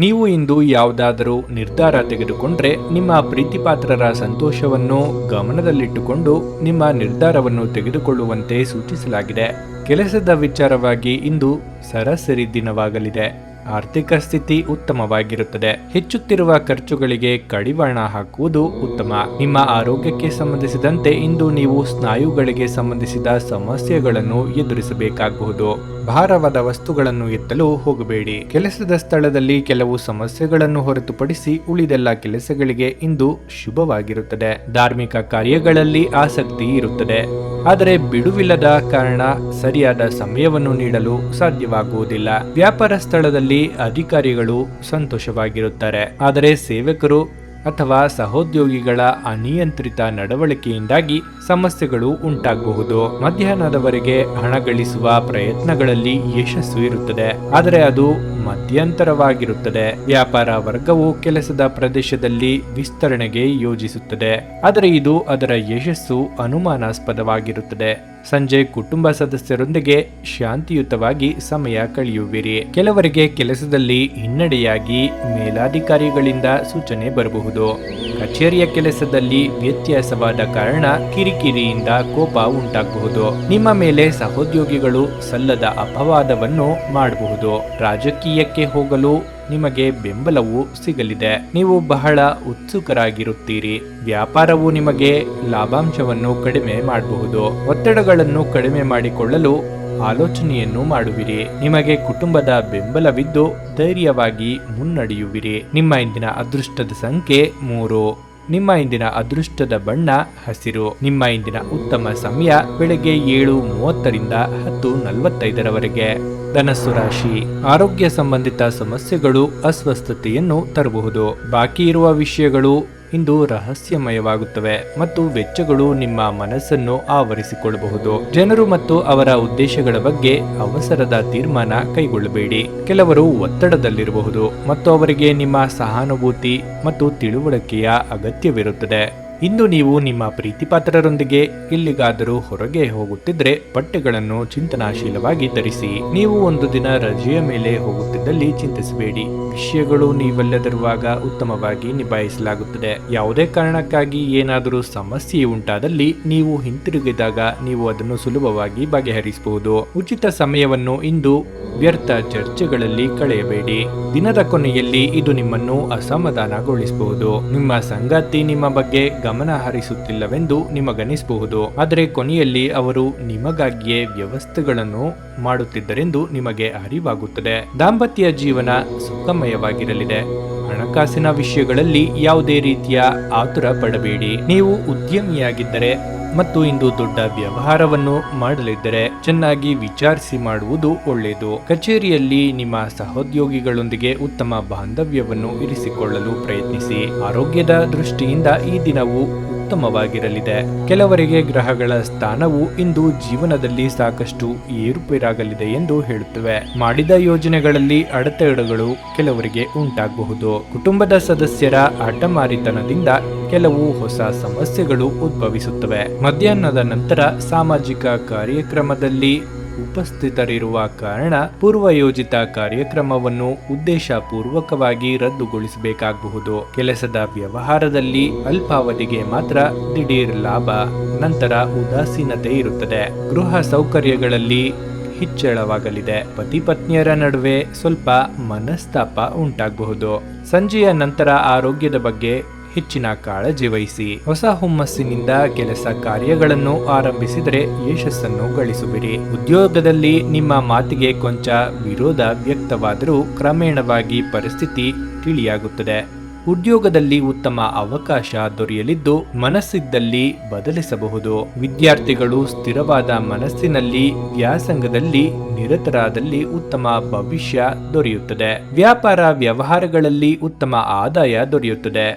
ನೀವು ಇಂದು ಯಾವುದಾದರೂ ನಿರ್ಧಾರ ತೆಗೆದುಕೊಂಡ್ರೆ ನಿಮ್ಮ ಪ್ರೀತಿಪಾತ್ರರ ಸಂತೋಷವನ್ನು ಗಮನದಲ್ಲಿಟ್ಟುಕೊಂಡು ನಿಮ್ಮ ನಿರ್ಧಾರವನ್ನು ತೆಗೆದುಕೊಳ್ಳುವಂತೆ ಸೂಚಿಸಲಾಗಿದೆ. ಕೆಲಸದ ವಿಚಾರವಾಗಿ ಇಂದು ಸರಾಸರಿ ದಿನವಾಗಲಿದೆ. ಆರ್ಥಿಕ ಸ್ಥಿತಿ ಉತ್ತಮವಾಗಿರುತ್ತದೆ. ಹೆಚ್ಚುತ್ತಿರುವ ಖರ್ಚುಗಳಿಗೆ ಕಡಿವಾಣ ಹಾಕುವುದು ಉತ್ತಮ. ನಿಮ್ಮ ಆರೋಗ್ಯಕ್ಕೆ ಸಂಬಂಧಿಸಿದಂತೆ ಇಂದು ನೀವು ಸ್ನಾಯುಗಳಿಗೆ ಸಂಬಂಧಿಸಿದ ಸಮಸ್ಯೆಗಳನ್ನು ಎದುರಿಸಬೇಕಾಗಬಹುದು. ಭಾರವಾದ ವಸ್ತುಗಳನ್ನು ಎತ್ತಲು ಹೋಗಬೇಡಿ. ಕೆಲಸದ ಸ್ಥಳದಲ್ಲಿ ಕೆಲವು ಸಮಸ್ಯೆಗಳನ್ನು ಹೊರತುಪಡಿಸಿ ಉಳಿದೆಲ್ಲ ಕೆಲಸಗಳಿಗೆ ಇಂದು ಶುಭವಾಗಿರುತ್ತದೆ. ಧಾರ್ಮಿಕ ಕಾರ್ಯಗಳಲ್ಲಿ ಆಸಕ್ತಿ ಇರುತ್ತದೆ, ಆದರೆ ಬಿಡುವಿಲ್ಲದ ಕಾರಣ ಸರಿಯಾದ ಸಮಯವನ್ನು ನೀಡಲು ಸಾಧ್ಯವಾಗುವುದಿಲ್ಲ. ವ್ಯಾಪಾರ ಸ್ಥಳದಲ್ಲಿ ಅಧಿಕಾರಿಗಳು ಸಂತೋಷವಾಗಿರುತ್ತಾರೆ, ಆದರೆ ಸೇವಕರು ಅಥವಾ ಸಹೋದ್ಯೋಗಿಗಳ ಅನಿಯಂತ್ರಿತ ನಡವಳಿಕೆಯಿಂದಾಗಿ ಸಮಸ್ಯೆಗಳು ಉಂಟಾಗಬಹುದು. ಮಧ್ಯಾಹ್ನದವರೆಗೆ ಹಣ ಗಳಿಸುವ ಪ್ರಯತ್ನಗಳಲ್ಲಿ ಯಶಸ್ಸು ಇರುತ್ತದೆ, ಆದರೆ ಅದು ಮಧ್ಯಂತರವಾಗಿರುತ್ತದೆ. ವ್ಯಾಪಾರ ವರ್ಗವು ಕೆಲಸದ ಪ್ರದೇಶದಲ್ಲಿ ವಿಸ್ತರಣೆಗೆ ಯೋಜಿಸುತ್ತದೆ, ಆದರೆ ಇದು ಅದರ ಯಶಸ್ಸು ಅನುಮಾನಾಸ್ಪದವಾಗಿರುತ್ತದೆ. ಸಂಜೆ ಕುಟುಂಬ ಸದಸ್ಯರೊಂದಿಗೆ ಶಾಂತಿಯುತವಾಗಿ ಸಮಯ ಕಳೆಯುವಿರಿ. ಕೆಲವರಿಗೆ ಕೆಲಸದಲ್ಲಿ ಹಿನ್ನಡೆಯಾಗಿ ಮೇಲಾಧಿಕಾರಿಗಳಿಂದ ಸೂಚನೆ ಬರಬಹುದು. ಕಚೇರಿಯ ಕೆಲಸದಲ್ಲಿ ವ್ಯತ್ಯಾಸವಾದ ಕಾರಣ ಕಿರಿಕಿರಿಯಿಂದ ಕೋಪ ಉಂಟಾಗಬಹುದು. ನಿಮ್ಮ ಮೇಲೆ ಸಹೋದ್ಯೋಗಿಗಳು ಸಲ್ಲದ ಅಪವಾದವನ್ನು ಮಾಡಬಹುದು. ರಾಜಕೀಯಕ್ಕೆ ಹೋಗಲು ನಿಮಗೆ ಬೆಂಬಲವು ಸಿಗಲಿದೆ. ನೀವು ಬಹಳ ಉತ್ಸುಕರಾಗಿರುತ್ತೀರಿ. ವ್ಯಾಪಾರವು ನಿಮಗೆ ಲಾಭಾಂಶವನ್ನು ಕಡಿಮೆ ಮಾಡಬಹುದು. ಒತ್ತಡಗಳನ್ನು ಕಡಿಮೆ ಮಾಡಿಕೊಳ್ಳಲು ಆಲೋಚನೆಯನ್ನು ಮಾಡುವಿರಿ. ನಿಮಗೆ ಕುಟುಂಬದ ಬೆಂಬಲವಿದ್ದು ಧೈರ್ಯವಾಗಿ ಮುನ್ನಡೆಯುವಿರಿ. ನಿಮ್ಮ ಇಂದಿನ ಅದೃಷ್ಟದ ಸಂಖ್ಯೆ 3. ನಿಮ್ಮ ಇಂದಿನ ಅದೃಷ್ಟದ ಬಣ್ಣ ಹಸಿರು. ನಿಮ್ಮ ಇಂದಿನ ಉತ್ತಮ ಸಮಯ ಬೆಳಗ್ಗೆ 7:30ರಿಂದ 10:45ರವರೆಗೆ. ಧನಸ್ಸು ರಾಶಿ, ಆರೋಗ್ಯ ಸಂಬಂಧಿತ ಸಮಸ್ಯೆಗಳು ಅಸ್ವಸ್ಥತೆಯನ್ನು ತರಬಹುದು. ಬಾಕಿ ಇರುವ ವಿಷಯಗಳು ಇಂದು ರಹಸ್ಯಮಯವಾಗುತ್ತವೆ ಮತ್ತು ವೆಚ್ಚಗಳು ನಿಮ್ಮ ಮನಸ್ಸನ್ನು ಆವರಿಸಿಕೊಳ್ಳಬಹುದು. ಜನರು ಮತ್ತು ಅವರ ಉದ್ದೇಶಗಳ ಬಗ್ಗೆ ಅವಸರದ ತೀರ್ಮಾನ ಕೈಗೊಳ್ಳಬೇಡಿ. ಕೆಲವರು ಒತ್ತಡದಲ್ಲಿರಬಹುದು ಮತ್ತು ಅವರಿಗೆ ನಿಮ್ಮ ಸಹಾನುಭೂತಿ ಮತ್ತು ತಿಳುವಳಿಕೆಯ ಅಗತ್ಯವಿರುತ್ತದೆ. ಇಂದು ನೀವು ನಿಮ್ಮ ಪ್ರೀತಿಪಾತ್ರರೊಂದಿಗೆ ಎಲ್ಲಿಗಾದರೂ ಹೊರಗೆ ಹೋಗುತ್ತಿದ್ರೆ ಬಟ್ಟೆಗಳನ್ನು ಚಿಂತನಾಶೀಲವಾಗಿ ಧರಿಸಿ. ನೀವು ಒಂದು ದಿನ ರಜೆಯ ಮೇಲೆ ಹೋಗುತ್ತಿದ್ದಲ್ಲಿ ಚಿಂತಿಸಬೇಡಿ. ವಿಷಯಗಳು ನೀವೆಲ್ಲದಿರುವಾಗ ಉತ್ತಮವಾಗಿ ನಿಭಾಯಿಸಲಾಗುತ್ತದೆ. ಯಾವುದೇ ಕಾರಣಕ್ಕಾಗಿ ಏನಾದರೂ ಸಮಸ್ಯೆ ಉಂಟಾದಲ್ಲಿ ನೀವು ಹಿಂತಿರುಗಿದಾಗ ನೀವು ಅದನ್ನು ಸುಲಭವಾಗಿ ಬಗೆಹರಿಸಬಹುದು. ಉಚಿತ ಸಮಯವನ್ನು ಇಂದು ವ್ಯರ್ಥ ಚರ್ಚೆಗಳಲ್ಲಿ ಕಳೆಯಬೇಡಿ. ದಿನದ ಕೊನೆಯಲ್ಲಿ ಇದು ನಿಮ್ಮನ್ನು ಅಸಮಾಧಾನಗೊಳಿಸಬಹುದು. ನಿಮ್ಮ ಸಂಗಾತಿ ನಿಮ್ಮ ಬಗ್ಗೆ ಗಮನ ಹರಿಸುತ್ತಿಲ್ಲವೆಂದು ನಿಮಗನಿಸಬಹುದು, ಆದರೆ ಕೊನೆಯಲ್ಲಿ ಅವರು ನಿಮಗಾಗಿಯೇ ವ್ಯವಸ್ಥೆಗಳನ್ನು ಮಾಡುತ್ತಿದ್ದರೆಂದು ನಿಮಗೆ ಅರಿವಾಗುತ್ತದೆ. ದಾಂಪತ್ಯ ಜೀವನ ಸುಖಮಯವಾಗಿರಲಿದೆ. ಹಣಕಾಸಿನ ವಿಷಯಗಳಲ್ಲಿ ಯಾವುದೇ ರೀತಿಯ ಆತುರ ಪಡಬೇಡಿ. ನೀವು ಉದ್ಯಮಿಯಾಗಿದ್ದರೆ ಮತ್ತು ಇಂದು ದೊಡ್ಡ ವ್ಯವಹಾರವನ್ನು ಮಾಡಲಿದ್ದರೆ ಚೆನ್ನಾಗಿ ವಿಚಾರಿಸಿ ಮಾಡುವುದು ಒಳ್ಳೆಯದು. ಕಚೇರಿಯಲ್ಲಿ ನಿಮ್ಮ ಸಹೋದ್ಯೋಗಿಗಳೊಂದಿಗೆ ಉತ್ತಮ ಬಾಂಧವ್ಯವನ್ನು ಇರಿಸಿಕೊಳ್ಳಲು ಪ್ರಯತ್ನಿಸಿ. ಆರೋಗ್ಯದ ದೃಷ್ಟಿಯಿಂದ ಈ ದಿನವು ಉತ್ತಮವಾಗಿರಲಿದೆ. ಕೆಲವರಿಗೆ ಗ್ರಹಗಳ ಸ್ಥಾನವು ಇಂದು ಜೀವನದಲ್ಲಿ ಸಾಕಷ್ಟು ಏರುಪೇರಾಗಲಿದೆ ಎಂದು ಹೇಳುತ್ತವೆ. ಮಾಡಿದ ಯೋಜನೆಗಳಲ್ಲಿ ಅಡೆತಡೆಗಳು ಕೆಲವರಿಗೆ ಉಂಟಾಗಬಹುದು. ಕುಟುಂಬದ ಸದಸ್ಯರ ಹಠಮಾರಿತನದಿಂದ ಕೆಲವು ಹೊಸ ಸಮಸ್ಯೆಗಳು ಉದ್ಭವಿಸುತ್ತವೆ. ಮಧ್ಯಾಹ್ನದ ನಂತರ ಸಾಮಾಜಿಕ ಕಾರ್ಯಕ್ರಮದಲ್ಲಿ ಉಪಸ್ಥಿತರಿರುವ ಕಾರಣ ಪೂರ್ವಯೋಜಿತ ಕಾರ್ಯಕ್ರಮವನ್ನು ಉದ್ದೇಶಪೂರ್ವಕವಾಗಿ ರದ್ದುಗೊಳಿಸಬೇಕಾಗಬಹುದು. ಕೆಲಸದ ವ್ಯವಹಾರದಲ್ಲಿ ಅಲ್ಪಾವಧಿಗೆ ಮಾತ್ರ ದಿಢೀರ್ ಲಾಭ, ನಂತರ ಉದಾಸೀನತೆ ಇರುತ್ತದೆ. ಗೃಹ ಸೌಕರ್ಯಗಳಲ್ಲಿ ಹೆಚ್ಚಳವಾಗಲಿದೆ. ಪತಿ ಪತ್ನಿಯರ ನಡುವೆ ಸ್ವಲ್ಪ ಮನಸ್ತಾಪ ಉಂಟಾಗಬಹುದು. ಸಂಜೆಯ ನಂತರ ಆರೋಗ್ಯದ ಬಗ್ಗೆ ಹೆಚ್ಚಿನ ಕಾಳಜಿ ವಹಿಸಿ. ಹೊಸ ಹುಮ್ಮಸ್ಸಿನಿಂದ ಕೆಲಸ ಕಾರ್ಯಗಳನ್ನು ಆರಂಭಿಸಿದರೆ ಯಶಸ್ಸನ್ನು ಗಳಿಸುವಿರಿ. ಉದ್ಯೋಗದಲ್ಲಿ ನಿಮ್ಮ ಮಾತಿಗೆ ಕೊಂಚ ವಿರೋಧ ವ್ಯಕ್ತವಾದರೂ ಕ್ರಮೇಣವಾಗಿ ಪರಿಸ್ಥಿತಿ ತಿಳಿಯಾಗುತ್ತದೆ. ಉದ್ಯೋಗದಲ್ಲಿ ಉತ್ತಮ ಅವಕಾಶ ದೊರೆಯಲಿದ್ದು ಮನಸ್ಸಿದ್ದಲ್ಲಿ ಬದಲಿಸಬಹುದು. ವಿದ್ಯಾರ್ಥಿಗಳು ಸ್ಥಿರವಾದ ಮನಸ್ಸಿನಲ್ಲಿ ವ್ಯಾಸಂಗದಲ್ಲಿ ನಿರತರಾದಲ್ಲಿ ಉತ್ತಮ ಭವಿಷ್ಯ ದೊರೆಯುತ್ತದೆ. ವ್ಯಾಪಾರ ವ್ಯವಹಾರಗಳಲ್ಲಿ ಉತ್ತಮ ಆದಾಯ ದೊರೆಯುತ್ತದೆ.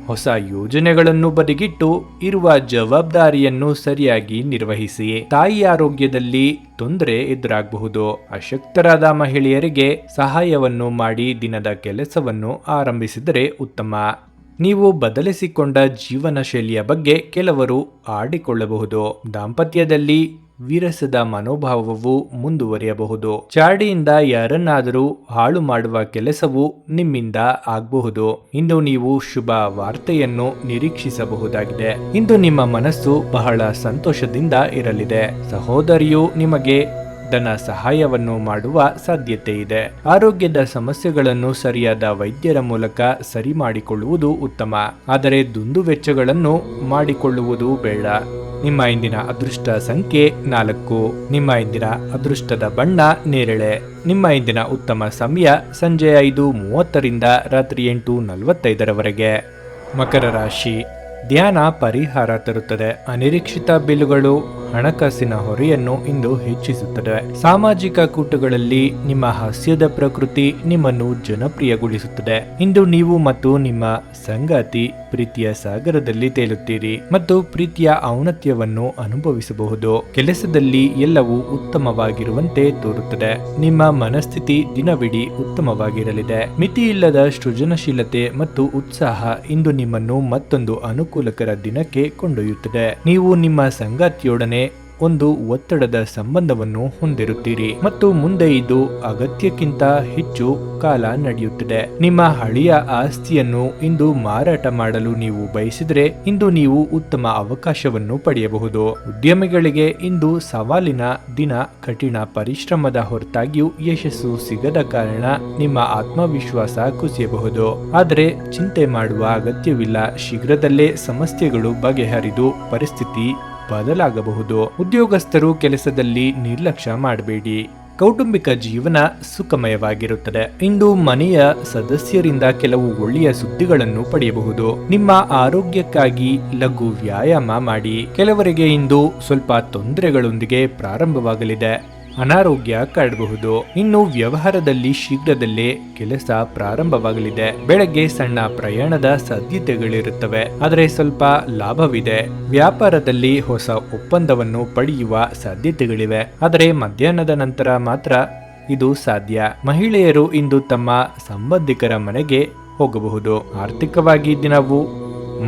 ಹೊಸ ಯೋಜನೆಗಳನ್ನು ಬದಿಗಿಟ್ಟು ಇರುವ ಜವಾಬ್ದಾರಿಯನ್ನು ಸರಿಯಾಗಿ ನಿರ್ವಹಿಸಿ. ತಾಯಿ ಆರೋಗ್ಯದಲ್ಲಿ ತೊಂದರೆ ಎದುರಾಗಬಹುದು. ಅಶಕ್ತರಾದ ಮಹಿಳೆಯರಿಗೆ ಸಹಾಯವನ್ನು ಮಾಡಿ ದಿನದ ಕೆಲಸವನ್ನು ಆರಂಭಿಸಿದರೆ ಉತ್ತಮ. ನೀವು ಬದಲಿಸಿಕೊಂಡ ಜೀವನ ಶೈಲಿಯ ಬಗ್ಗೆ ಕೆಲವರು ಆಡಿಕೊಳ್ಳಬಹುದು. ದಾಂಪತ್ಯದಲ್ಲಿ ವಿರಸದ ಮನೋಭಾವವು ಮುಂದುವರಿಯಬಹುದು. ಚಾಡಿಯಿಂದ ಯಾರನ್ನಾದರೂ ಹಾಳು ಮಾಡುವ ಕೆಲಸವು ನಿಮ್ಮಿಂದ ಆಗಬಹುದು. ಇಂದು ನೀವು ಶುಭ ವಾರ್ತೆಯನ್ನು ನಿರೀಕ್ಷಿಸಬಹುದಾಗಿದೆ. ಇಂದು ನಿಮ್ಮ ಮನಸ್ಸು ಬಹಳ ಸಂತೋಷದಿಂದ ಇರಲಿದೆ. ಸಹೋದರಿಯು ನಿಮಗೆ ಧನ ಸಹಾಯವನ್ನು ಮಾಡುವ ಸಾಧ್ಯತೆ ಇದೆ. ಆರೋಗ್ಯದ ಸಮಸ್ಯೆಗಳನ್ನು ಸರಿಯಾದ ವೈದ್ಯರ ಮೂಲಕ ಸರಿ ಮಾಡಿಕೊಳ್ಳುವುದು ಉತ್ತಮ, ಆದರೆ ದುಂದುವೆಚ್ಚಗಳನ್ನು ಮಾಡಿಕೊಳ್ಳುವುದು ಬೇಡ. ನಿಮ್ಮ ಇಂದಿನ ಅದೃಷ್ಟ ಸಂಖ್ಯೆ 4. ನಿಮ್ಮ ಇಂದಿನ ಅದೃಷ್ಟದ ಬಣ್ಣ ನೇರಳೆ. ನಿಮ್ಮ ಇಂದಿನ ಉತ್ತಮ ಸಮಯ ಸಂಜೆ 5:30ರಿಂದ ರಾತ್ರಿ 8:45ರವರೆಗೆ. ಮಕರ ರಾಶಿ. ಧ್ಯಾನ ಪರಿಹಾರ ತರುತ್ತದೆ. ಅನಿರೀಕ್ಷಿತ ಬಿಲ್ಲುಗಳು ಹಣಕಾಸಿನ ಹೊರೆಯನ್ನು ಇಂದು ಹೆಚ್ಚಿಸುತ್ತದೆ. ಸಾಮಾಜಿಕ ಕೂಟಗಳಲ್ಲಿ ನಿಮ್ಮ ಹಾಸ್ಯದ ಪ್ರಕೃತಿ ನಿಮ್ಮನ್ನು ಜನಪ್ರಿಯಗೊಳಿಸುತ್ತದೆ. ಇಂದು ನೀವು ಮತ್ತು ನಿಮ್ಮ ಸಂಗಾತಿ ಪ್ರೀತಿಯ ಸಾಗರದಲ್ಲಿ ತೇಲುತ್ತೀರಿ ಮತ್ತು ಪ್ರೀತಿಯ ಔನ್ನತ್ಯವನ್ನು ಅನುಭವಿಸಬಹುದು. ಕೆಲಸದಲ್ಲಿ ಎಲ್ಲವೂ ಉತ್ತಮವಾಗಿರುವಂತೆ ತೋರುತ್ತದೆ. ನಿಮ್ಮ ಮನಸ್ಥಿತಿ ದಿನವಿಡೀ ಉತ್ತಮವಾಗಿರಲಿದೆ. ಮಿತಿಯಿಲ್ಲದ ಸೃಜನಶೀಲತೆ ಮತ್ತು ಉತ್ಸಾಹ ಇಂದು ನಿಮ್ಮನ್ನು ಮತ್ತೊಂದು ಅನುಕೂಲಕರ ದಿನಕ್ಕೆ ಕೊಂಡೊಯ್ಯುತ್ತದೆ. ನೀವು ನಿಮ್ಮ ಸಂಗಾತಿಯೊಡನೆ ಒಂದು ಒತ್ತಡದ ಸಂಬಂಧವನ್ನು ಹೊಂದಿರುತ್ತೀರಿ ಮತ್ತು ಮುಂದೆ ಇದು ಅಗತ್ಯಕ್ಕಿಂತ ಹೆಚ್ಚು ಕಾಲ ನಡೆಯುತ್ತದೆ. ನಿಮ್ಮ ಹಳೆಯ ಆಸ್ತಿಯನ್ನು ಇಂದು ಮಾರಾಟ ಮಾಡಲು ನೀವು ಬಯಸಿದರೆ ಇಂದು ನೀವು ಉತ್ತಮ ಅವಕಾಶವನ್ನು ಪಡೆಯಬಹುದು. ಉದ್ಯಮಿಗಳಿಗೆ ಇಂದು ಸವಾಲಿನ ದಿನ. ಕಠಿಣ ಪರಿಶ್ರಮದ ಹೊರತಾಗಿಯೂ ಯಶಸ್ಸು ಸಿಗದ ಕಾರಣ ನಿಮ್ಮ ಆತ್ಮವಿಶ್ವಾಸ ಕುಸಿಯಬಹುದು. ಆದರೆ ಚಿಂತೆ ಮಾಡುವ ಅಗತ್ಯವಿಲ್ಲ. ಶೀಘ್ರದಲ್ಲೇ ಸಮಸ್ಯೆಗಳು ಬಗೆಹರಿದು ಪರಿಸ್ಥಿತಿ ಬದಲಾಗಬಹುದು. ಉದ್ಯೋಗಸ್ಥರು ಕೆಲಸದಲ್ಲಿ ನಿರ್ಲಕ್ಷ್ಯ ಮಾಡಬೇಡಿ. ಕೌಟುಂಬಿಕ ಜೀವನ ಸುಖಮಯವಾಗಿರುತ್ತದೆ. ಇಂದು ಮನೆಯ ಸದಸ್ಯರಿಂದ ಕೆಲವು ಒಳ್ಳೆಯ ಸುದ್ದಿಗಳನ್ನು ಪಡೆಯಬಹುದು. ನಿಮ್ಮ ಆರೋಗ್ಯಕ್ಕಾಗಿ ಲಘು ವ್ಯಾಯಾಮ ಮಾಡಿ. ಕೆಲವರಿಗೆ ಇಂದು ಸ್ವಲ್ಪ ತೊಂದರೆಗಳೊಂದಿಗೆ ಪ್ರಾರಂಭವಾಗಲಿದೆ. ಅನಾರೋಗ್ಯ ಕಾಡಬಹುದು. ಇನ್ನು ವ್ಯವಹಾರದಲ್ಲಿ ಶೀಘ್ರದಲ್ಲೇ ಕೆಲಸ ಪ್ರಾರಂಭವಾಗಲಿದೆ. ಬೆಳಗ್ಗೆ ಸಣ್ಣ ಪ್ರಯಾಣದ ಸಾಧ್ಯತೆಗಳಿರುತ್ತವೆ, ಆದರೆ ಸ್ವಲ್ಪ ಲಾಭವಿದೆ. ವ್ಯಾಪಾರದಲ್ಲಿ ಹೊಸ ಒಪ್ಪಂದವನ್ನು ಪಡೆಯುವ ಸಾಧ್ಯತೆಗಳಿವೆ, ಆದರೆ ಮಧ್ಯಾಹ್ನದ ನಂತರ ಮಾತ್ರ ಇದು ಸಾಧ್ಯ. ಮಹಿಳೆಯರು ಇಂದು ತಮ್ಮ ಸಂಬಂಧಿಕರ ಮನೆಗೆ ಹೋಗಬಹುದು. ಆರ್ಥಿಕವಾಗಿ ದಿನವು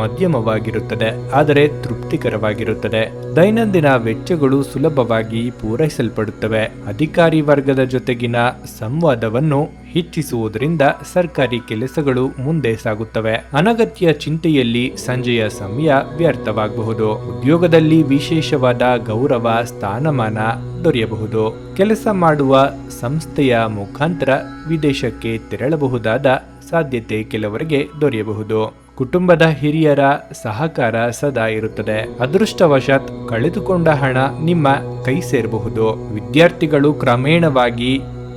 ಮಧ್ಯಮವಾಗಿರುತ್ತದೆ, ಆದರೆ ತೃಪ್ತಿಕರವಾಗಿರುತ್ತದೆ. ದೈನಂದಿನ ವೆಚ್ಚಗಳು ಸುಲಭವಾಗಿ ಪೂರೈಸಲ್ಪಡುತ್ತವೆ. ಅಧಿಕಾರಿ ವರ್ಗದ ಜೊತೆಗಿನ ಸಂವಾದವನ್ನು ಹೆಚ್ಚಿಸುವುದರಿಂದ ಸರ್ಕಾರಿ ಕೆಲಸಗಳು ಮುಂದೆ ಸಾಗುತ್ತವೆ. ಅನಗತ್ಯ ಚಿಂತೆಯಲ್ಲಿ ಸಂಜೆಯ ಸಮಯ ವ್ಯರ್ಥವಾಗಬಹುದು. ಉದ್ಯೋಗದಲ್ಲಿ ವಿಶೇಷವಾದ ಗೌರವ ಸ್ಥಾನಮಾನ ದೊರೆಯಬಹುದು. ಕೆಲಸ ಮಾಡುವ ಸಂಸ್ಥೆಯ ಮುಖಾಂತರ ವಿದೇಶಕ್ಕೆ ತೆರಳಬಹುದಾದ ಸಾಧ್ಯತೆ ಕೆಲವರಿಗೆ ದೊರೆಯಬಹುದು. ಕುಟುಂಬದ ಹಿರಿಯರ ಸಹಕಾರ ಸದಾ ಇರುತ್ತದೆ. ಅದೃಷ್ಟವಶಾತ್ ಕಳೆದುಕೊಂಡ ಹಣ ನಿಮ್ಮ ಕೈ ಸೇರಬಹುದು. ವಿದ್ಯಾರ್ಥಿಗಳು ಕ್ರಮೇಣವಾಗಿ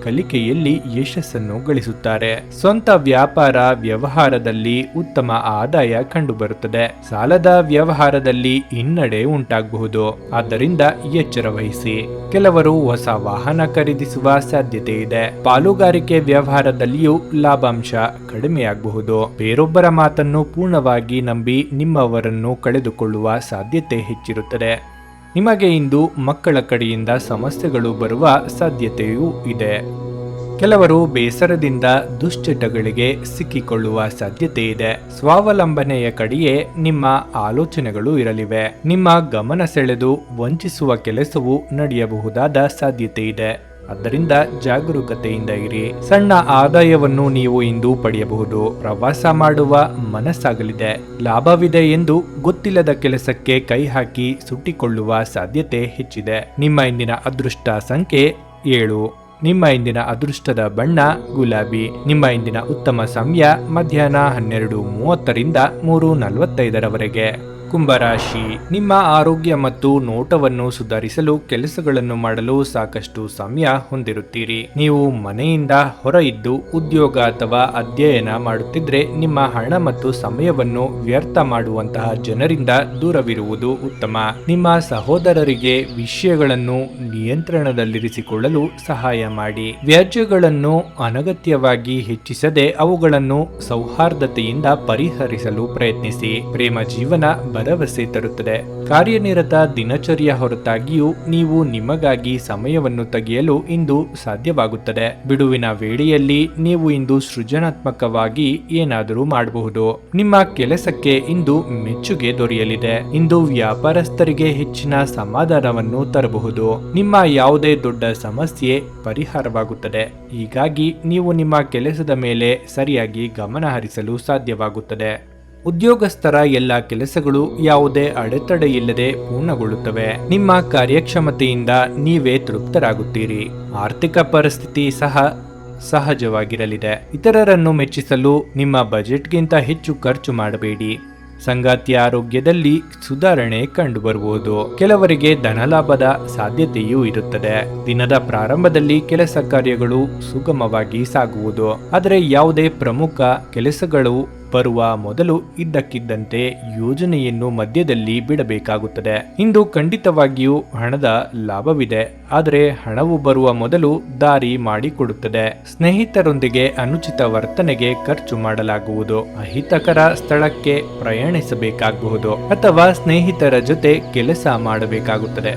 ಕಲಿಕೆಯಲ್ಲಿ ಯಶಸ್ಸನ್ನು ಗಳಿಸುತ್ತಾರೆ. ಸ್ವಂತ ವ್ಯಾಪಾರ ವ್ಯವಹಾರದಲ್ಲಿ ಉತ್ತಮ ಆದಾಯ ಕಂಡುಬರುತ್ತದೆ. ಸಾಲದ ವ್ಯವಹಾರದಲ್ಲಿ ಹಿನ್ನಡೆ ಉಂಟಾಗಬಹುದು, ಆದ್ದರಿಂದ ಎಚ್ಚರ ವಹಿಸಿ. ಕೆಲವರು ಹೊಸ ವಾಹನ ಖರೀದಿಸುವ ಸಾಧ್ಯತೆ ಇದೆ. ಪಾಲುಗಾರಿಕೆ ವ್ಯವಹಾರದಲ್ಲಿಯೂ ಲಾಭಾಂಶ ಕಡಿಮೆಯಾಗಬಹುದು. ಬೇರೊಬ್ಬರ ಮಾತನ್ನು ಪೂರ್ಣವಾಗಿ ನಂಬಿ ನಿಮ್ಮವರನ್ನು ಕಳೆದುಕೊಳ್ಳುವ ಸಾಧ್ಯತೆ ಹೆಚ್ಚಿರುತ್ತದೆ. ನಿಮಗೆ ಇಂದು ಮಕ್ಕಳ ಕಡೆಯಿಂದ ಸಮಸ್ಯೆಗಳು ಬರುವ ಸಾಧ್ಯತೆಯೂ ಇದೆ. ಕೆಲವರು ಬೇಸರದಿಂದ ದುಶ್ಚಟಗಳಿಗೆ ಸಿಕ್ಕಿಕೊಳ್ಳುವ ಸಾಧ್ಯತೆ ಇದೆ. ಸ್ವಾವಲಂಬನೆಯ ಕಡೆಯೇ ನಿಮ್ಮ ಆಲೋಚನೆಗಳು ಇರಲಿವೆ. ನಿಮ್ಮ ಗಮನ ಸೆಳೆದು ವಂಚಿಸುವ ಕೆಲಸವು ನಡೆಯಬಹುದಾದ ಸಾಧ್ಯತೆ ಇದೆ. ಆದ್ದರಿಂದ ಜಾಗರೂಕತೆಯಿಂದ ಇರಿ. ಸಣ್ಣ ಆದಾಯವನ್ನು ನೀವು ಇಂದು ಪಡೆಯಬಹುದು. ಪ್ರವಾಸ ಮಾಡುವ ಮನಸ್ಸಾಗಲಿದೆ. ಲಾಭವಿದೆ ಎಂದು ಗೊತ್ತಿಲ್ಲದ ಕೆಲಸಕ್ಕೆ ಕೈ ಹಾಕಿ ಸುಟ್ಟಿಕೊಳ್ಳುವ ಸಾಧ್ಯತೆ ಹೆಚ್ಚಿದೆ. ನಿಮ್ಮ ಇಂದಿನ ಅದೃಷ್ಟ ಸಂಖ್ಯೆ 7. ನಿಮ್ಮ ಇಂದಿನ ಅದೃಷ್ಟದ ಬಣ್ಣ ಗುಲಾಬಿ. ನಿಮ್ಮ ಇಂದಿನ ಉತ್ತಮ ಸಮಯ ಮಧ್ಯಾಹ್ನ 12:30ರಿಂದ 3:45ರವರೆಗೆ. ಕುಂಭರಾಶಿ, ನಿಮ್ಮ ಆರೋಗ್ಯ ಮತ್ತು ನೋಟವನ್ನು ಸುಧಾರಿಸಲು ಕೆಲಸಗಳನ್ನು ಮಾಡಲು ಸಾಕಷ್ಟು ಸಮಯ ಹೊಂದಿರುತ್ತೀರಿ. ನೀವು ಮನೆಯಿಂದ ಹೊರ ಇದ್ದು ಉದ್ಯೋಗ ಅಥವಾ ಅಧ್ಯಯನ ಮಾಡುತ್ತಿದ್ರೆ ನಿಮ್ಮ ಹಣ ಮತ್ತು ಸಮಯವನ್ನು ವ್ಯರ್ಥ ಮಾಡುವಂತಹ ಜನರಿಂದ ದೂರವಿರುವುದು ಉತ್ತಮ. ನಿಮ್ಮ ಸಹೋದರರಿಗೆ ವಿಷಯಗಳನ್ನು ನಿಯಂತ್ರಣದಲ್ಲಿರಿಸಿಕೊಳ್ಳಲು ಸಹಾಯ ಮಾಡಿ. ವ್ಯಾಜ್ಯಗಳನ್ನು ಅನಗತ್ಯವಾಗಿ ಹೆಚ್ಚಿಸದೆ ಅವುಗಳನ್ನು ಸೌಹಾರ್ದತೆಯಿಂದ ಪರಿಹರಿಸಲು ಪ್ರಯತ್ನಿಸಿ. ಪ್ರೇಮ ಜೀವನ ಭರವಸೆ ತರುತ್ತದೆ. ಕಾರ್ಯನಿರತ ದಿನಚರಿಯ ಹೊರತಾಗಿಯೂ ನೀವು ನಿಮಗಾಗಿ ಸಮಯವನ್ನು ತೆಗೆಯಲು ಇಂದು ಸಾಧ್ಯವಾಗುತ್ತದೆ. ಬಿಡುವಿನ ವೇಳೆಯಲ್ಲಿ ನೀವು ಇಂದು ಸೃಜನಾತ್ಮಕವಾಗಿ ಏನಾದರೂ ಮಾಡಬಹುದು. ನಿಮ್ಮ ಕೆಲಸಕ್ಕೆ ಇಂದು ಮೆಚ್ಚುಗೆ ದೊರೆಯಲಿದೆ. ಇಂದು ವ್ಯಾಪಾರಸ್ಥರಿಗೆ ಹೆಚ್ಚಿನ ಸಮಾಧಾನವನ್ನು ತರಬಹುದು. ನಿಮ್ಮ ಯಾವುದೇ ದೊಡ್ಡ ಸಮಸ್ಯೆ ಪರಿಹಾರವಾಗುತ್ತದೆ. ಹೀಗಾಗಿ ನೀವು ನಿಮ್ಮ ಕೆಲಸದ ಮೇಲೆ ಸರಿಯಾಗಿ ಗಮನ ಹರಿಸಲು ಸಾಧ್ಯವಾಗುತ್ತದೆ. ಉದ್ಯೋಗಸ್ಥರ ಎಲ್ಲ ಕೆಲಸಗಳು ಯಾವುದೇ ಅಡೆತಡೆ ಇಲ್ಲದೆ ಪೂರ್ಣಗೊಳ್ಳುತ್ತವೆ. ನಿಮ್ಮ ಕಾರ್ಯಕ್ಷಮತೆಯಿಂದ ನೀವೇ ತೃಪ್ತರಾಗುತ್ತೀರಿ. ಆರ್ಥಿಕ ಪರಿಸ್ಥಿತಿ ಸಹ ಸಹಜವಾಗಿರಲಿದೆ. ಇತರರನ್ನು ಮೆಚ್ಚಿಸಲು ನಿಮ್ಮ ಬಜೆಟ್ಗಿಂತ ಹೆಚ್ಚು ಖರ್ಚು ಮಾಡಬೇಡಿ. ಸಂಗಾತಿಯ ಆರೋಗ್ಯದಲ್ಲಿ ಸುಧಾರಣೆ ಕಂಡುಬರುವುದು. ಕೆಲವರಿಗೆ ಧನಲಾಭದ ಸಾಧ್ಯತೆಯೂ ಇರುತ್ತದೆ. ದಿನದ ಪ್ರಾರಂಭದಲ್ಲಿ ಕೆಲಸ ಕಾರ್ಯಗಳು ಸುಗಮವಾಗಿ ಸಾಗುವುದು. ಆದರೆ ಯಾವುದೇ ಪ್ರಮುಖ ಕೆಲಸಗಳು ಬರುವ ಮೊದಲು ಇದ್ದಕ್ಕಿದ್ದಂತೆ ಯೋಜನೆಯನ್ನು ಮಧ್ಯದಲ್ಲಿ ಬಿಡಬೇಕಾಗುತ್ತದೆ. ಇಂದು ಖಂಡಿತವಾಗಿಯೂ ಹಣದ ಲಾಭವಿದೆ, ಆದರೆ ಹಣವು ಬರುವ ಮೊದಲು ದಾರಿ ಮಾಡಿಕೊಡುತ್ತದೆ. ಸ್ನೇಹಿತರೊಂದಿಗೆ ಅನುಚಿತ ವರ್ತನೆಗೆ ಖರ್ಚು ಮಾಡಲಾಗುವುದು. ಅಹಿತಕರ ಸ್ಥಳಕ್ಕೆ ಪ್ರಯಾಣಿಸಬೇಕಾಗಬಹುದು ಅಥವಾ ಸ್ನೇಹಿತರ ಜೊತೆ ಕೆಲಸ ಮಾಡಬೇಕಾಗುತ್ತದೆ.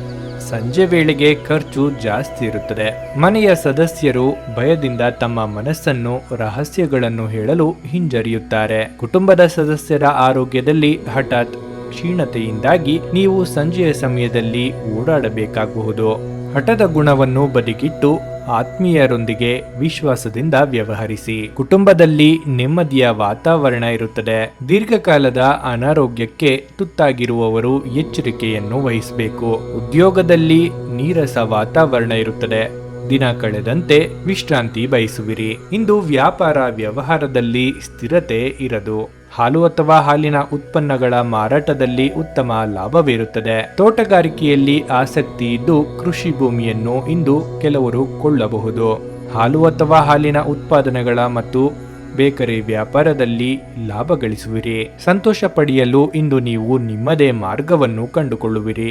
ಸಂಜೆ ವೇಳೆಗೆ ಖರ್ಚು ಜಾಸ್ತಿ ಇರುತ್ತದೆ. ಮನೆಯ ಸದಸ್ಯರು ಭಯದಿಂದ ತಮ್ಮ ಮನಸ್ಸನ್ನು ರಹಸ್ಯಗಳನ್ನು ಹೇಳಲು ಹಿಂಜರಿಯುತ್ತಾರೆ. ಕುಟುಂಬದ ಸದಸ್ಯರ ಆರೋಗ್ಯದಲ್ಲಿ ಹಠಾತ್ ಕ್ಷೀಣತೆಯಿಂದಾಗಿ ನೀವು ಸಂಜೆಯ ಸಮಯದಲ್ಲಿ ಓಡಾಡಬೇಕಾಗಬಹುದು. ಹಠದ ಗುಣವನ್ನು ಬದಿಗಿಟ್ಟು ಆತ್ಮೀಯರೊಂದಿಗೆ ವಿಶ್ವಾಸದಿಂದ ವ್ಯವಹರಿಸಿ. ಕುಟುಂಬದಲ್ಲಿ ನೆಮ್ಮದಿಯ ವಾತಾವರಣ ಇರುತ್ತದೆ. ದೀರ್ಘಕಾಲದ ಅನಾರೋಗ್ಯಕ್ಕೆ ತುತ್ತಾಗಿರುವವರು ಎಚ್ಚರಿಕೆಯನ್ನು ವಹಿಸಬೇಕು. ಉದ್ಯೋಗದಲ್ಲಿ ನೀರಸ ವಾತಾವರಣ ಇರುತ್ತದೆ. ದಿನ ಕಳೆದಂತೆ ವಿಶ್ರಾಂತಿ ಬಯಸುವಿರಿ. ಇಂದು ವ್ಯಾಪಾರ ವ್ಯವಹಾರದಲ್ಲಿ ಸ್ಥಿರತೆ ಇರದು. ಹಾಲು ಅಥವಾ ಹಾಲಿನ ಉತ್ಪನ್ನಗಳ ಮಾರಾಟದಲ್ಲಿ ಉತ್ತಮ ಲಾಭವಿರುತ್ತದೆ. ತೋಟಗಾರಿಕೆಯಲ್ಲಿ ಆಸಕ್ತಿ ಇದ್ದು ಕೃಷಿ ಭೂಮಿಯನ್ನು ಇಂದು ಕೆಲವರು ಕೊಳ್ಳಬಹುದು. ಹಾಲು ಅಥವಾ ಹಾಲಿನ ಉತ್ಪಾದನೆಗಳ ಮತ್ತು ಬೇಕರಿ ವ್ಯಾಪಾರದಲ್ಲಿ ಲಾಭ ಗಳಿಸುವಿರಿ. ಸಂತೋಷ ಪಡೆಯಲು ಇಂದು ನೀವು ನಿಮ್ಮದೇ ಮಾರ್ಗವನ್ನು ಕಂಡುಕೊಳ್ಳುವಿರಿ.